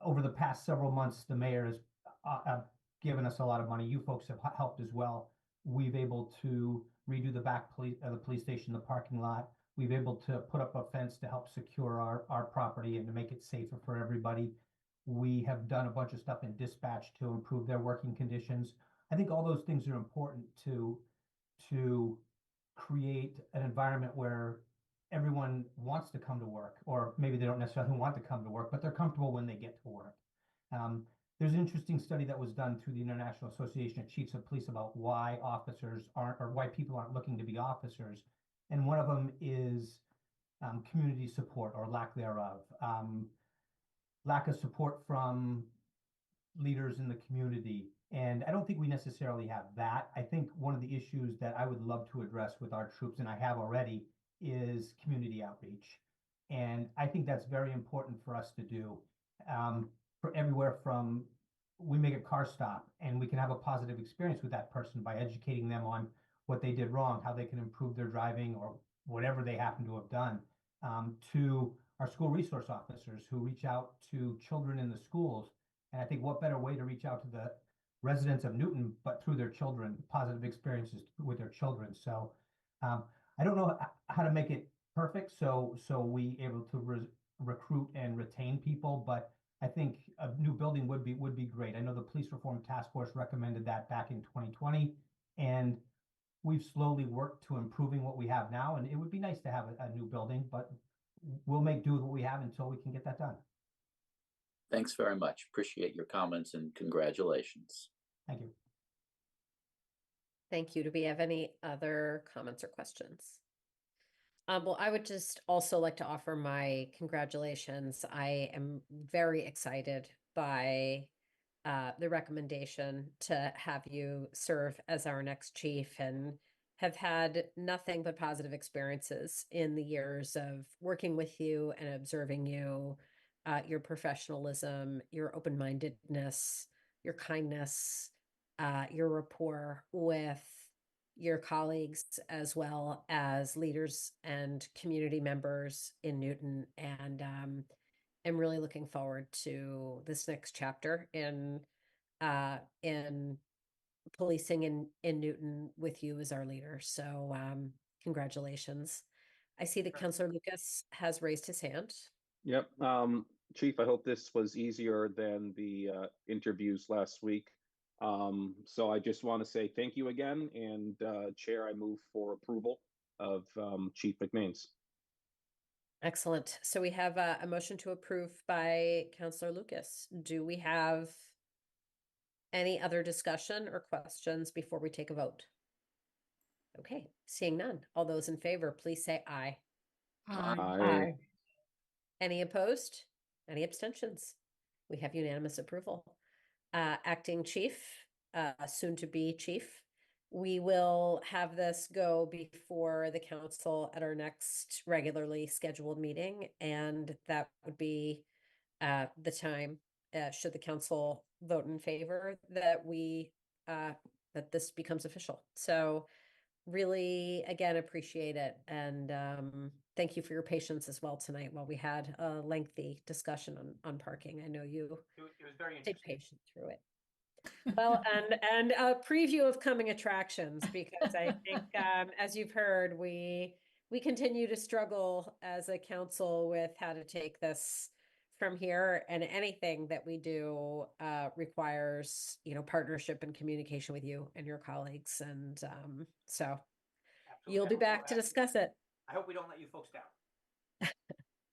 Over the past several months, the mayor has given us a lot of money. You folks have helped as well. We've able to redo the back of the police station, the parking lot. We've able to put up a fence to help secure our property and to make it safer for everybody. We have done a bunch of stuff in dispatch to improve their working conditions. I think all those things are important to create an environment where everyone wants to come to work, or maybe they don't necessarily want to come to work, but they're comfortable when they get to work. There's an interesting study that was done through the International Association of Chiefs of Police about why officers aren't, or why people aren't looking to be officers. And one of them is community support or lack thereof. Lack of support from leaders in the community. And I don't think we necessarily have that. I think one of the issues that I would love to address with our troops, and I have already, is community outreach. And I think that's very important for us to do. For everywhere from, we make a car stop and we can have a positive experience with that person by educating them on what they did wrong, how they can improve their driving or whatever they happen to have done, to our school resource officers who reach out to children in the schools. And I think what better way to reach out to the residents of Newton, but through their children, positive experiences with their children. So I don't know how to make it perfect so we able to recruit and retain people, but I think a new building would be great. I know the Police Reform Task Force recommended that back in 2020, and we've slowly worked to improving what we have now. And it would be nice to have a new building, but we'll make do with what we have until we can get that done. Thanks very much. Appreciate your comments and congratulations. Thank you. Thank you. Do we have any other comments or questions? Well, I would just also like to offer my congratulations. I am very excited by the recommendation to have you serve as our next chief, and have had nothing but positive experiences in the years of working with you and observing you, your professionalism, your open-mindedness, your kindness, your rapport with your colleagues as well as leaders and community members in Newton. And I'm really looking forward to this next chapter in policing in Newton with you as our leader. So congratulations. I see that Councillor Lucas has raised his hand. Yep. Chief, I hope this was easier than the interviews last week. So I just want to say thank you again. And Chair, I move for approval of Chief McMains. Excellent. So we have a motion to approve by Councillor Lucas. Do we have any other discussion or questions before we take a vote? Okay, seeing none. All those in favor, please say aye. Aye. Any opposed? Any abstentions? We have unanimous approval. Acting Chief, soon to be Chief, we will have this go before the council at our next regularly scheduled meeting, and that would be the time, should the council vote in favor, that we that this becomes official. So really, again, appreciate it. And thank you for your patience as well tonight while we had a lengthy discussion on parking. I know you It was very stayed patient through it. Well, and a preview of coming attractions, because I think, as you've heard, we continue to struggle as a council with how to take this from here, and anything that we do requires, partnership and communication with you and your colleagues. And so you'll be back to discuss it. I hope we don't let you folks down.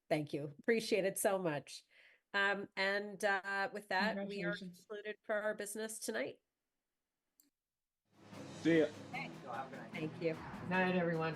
Thank you. Appreciate it so much. And with that, we are Congratulations. concluded for our business tonight. See ya. You'll have a good night. Thank you. Night, everyone.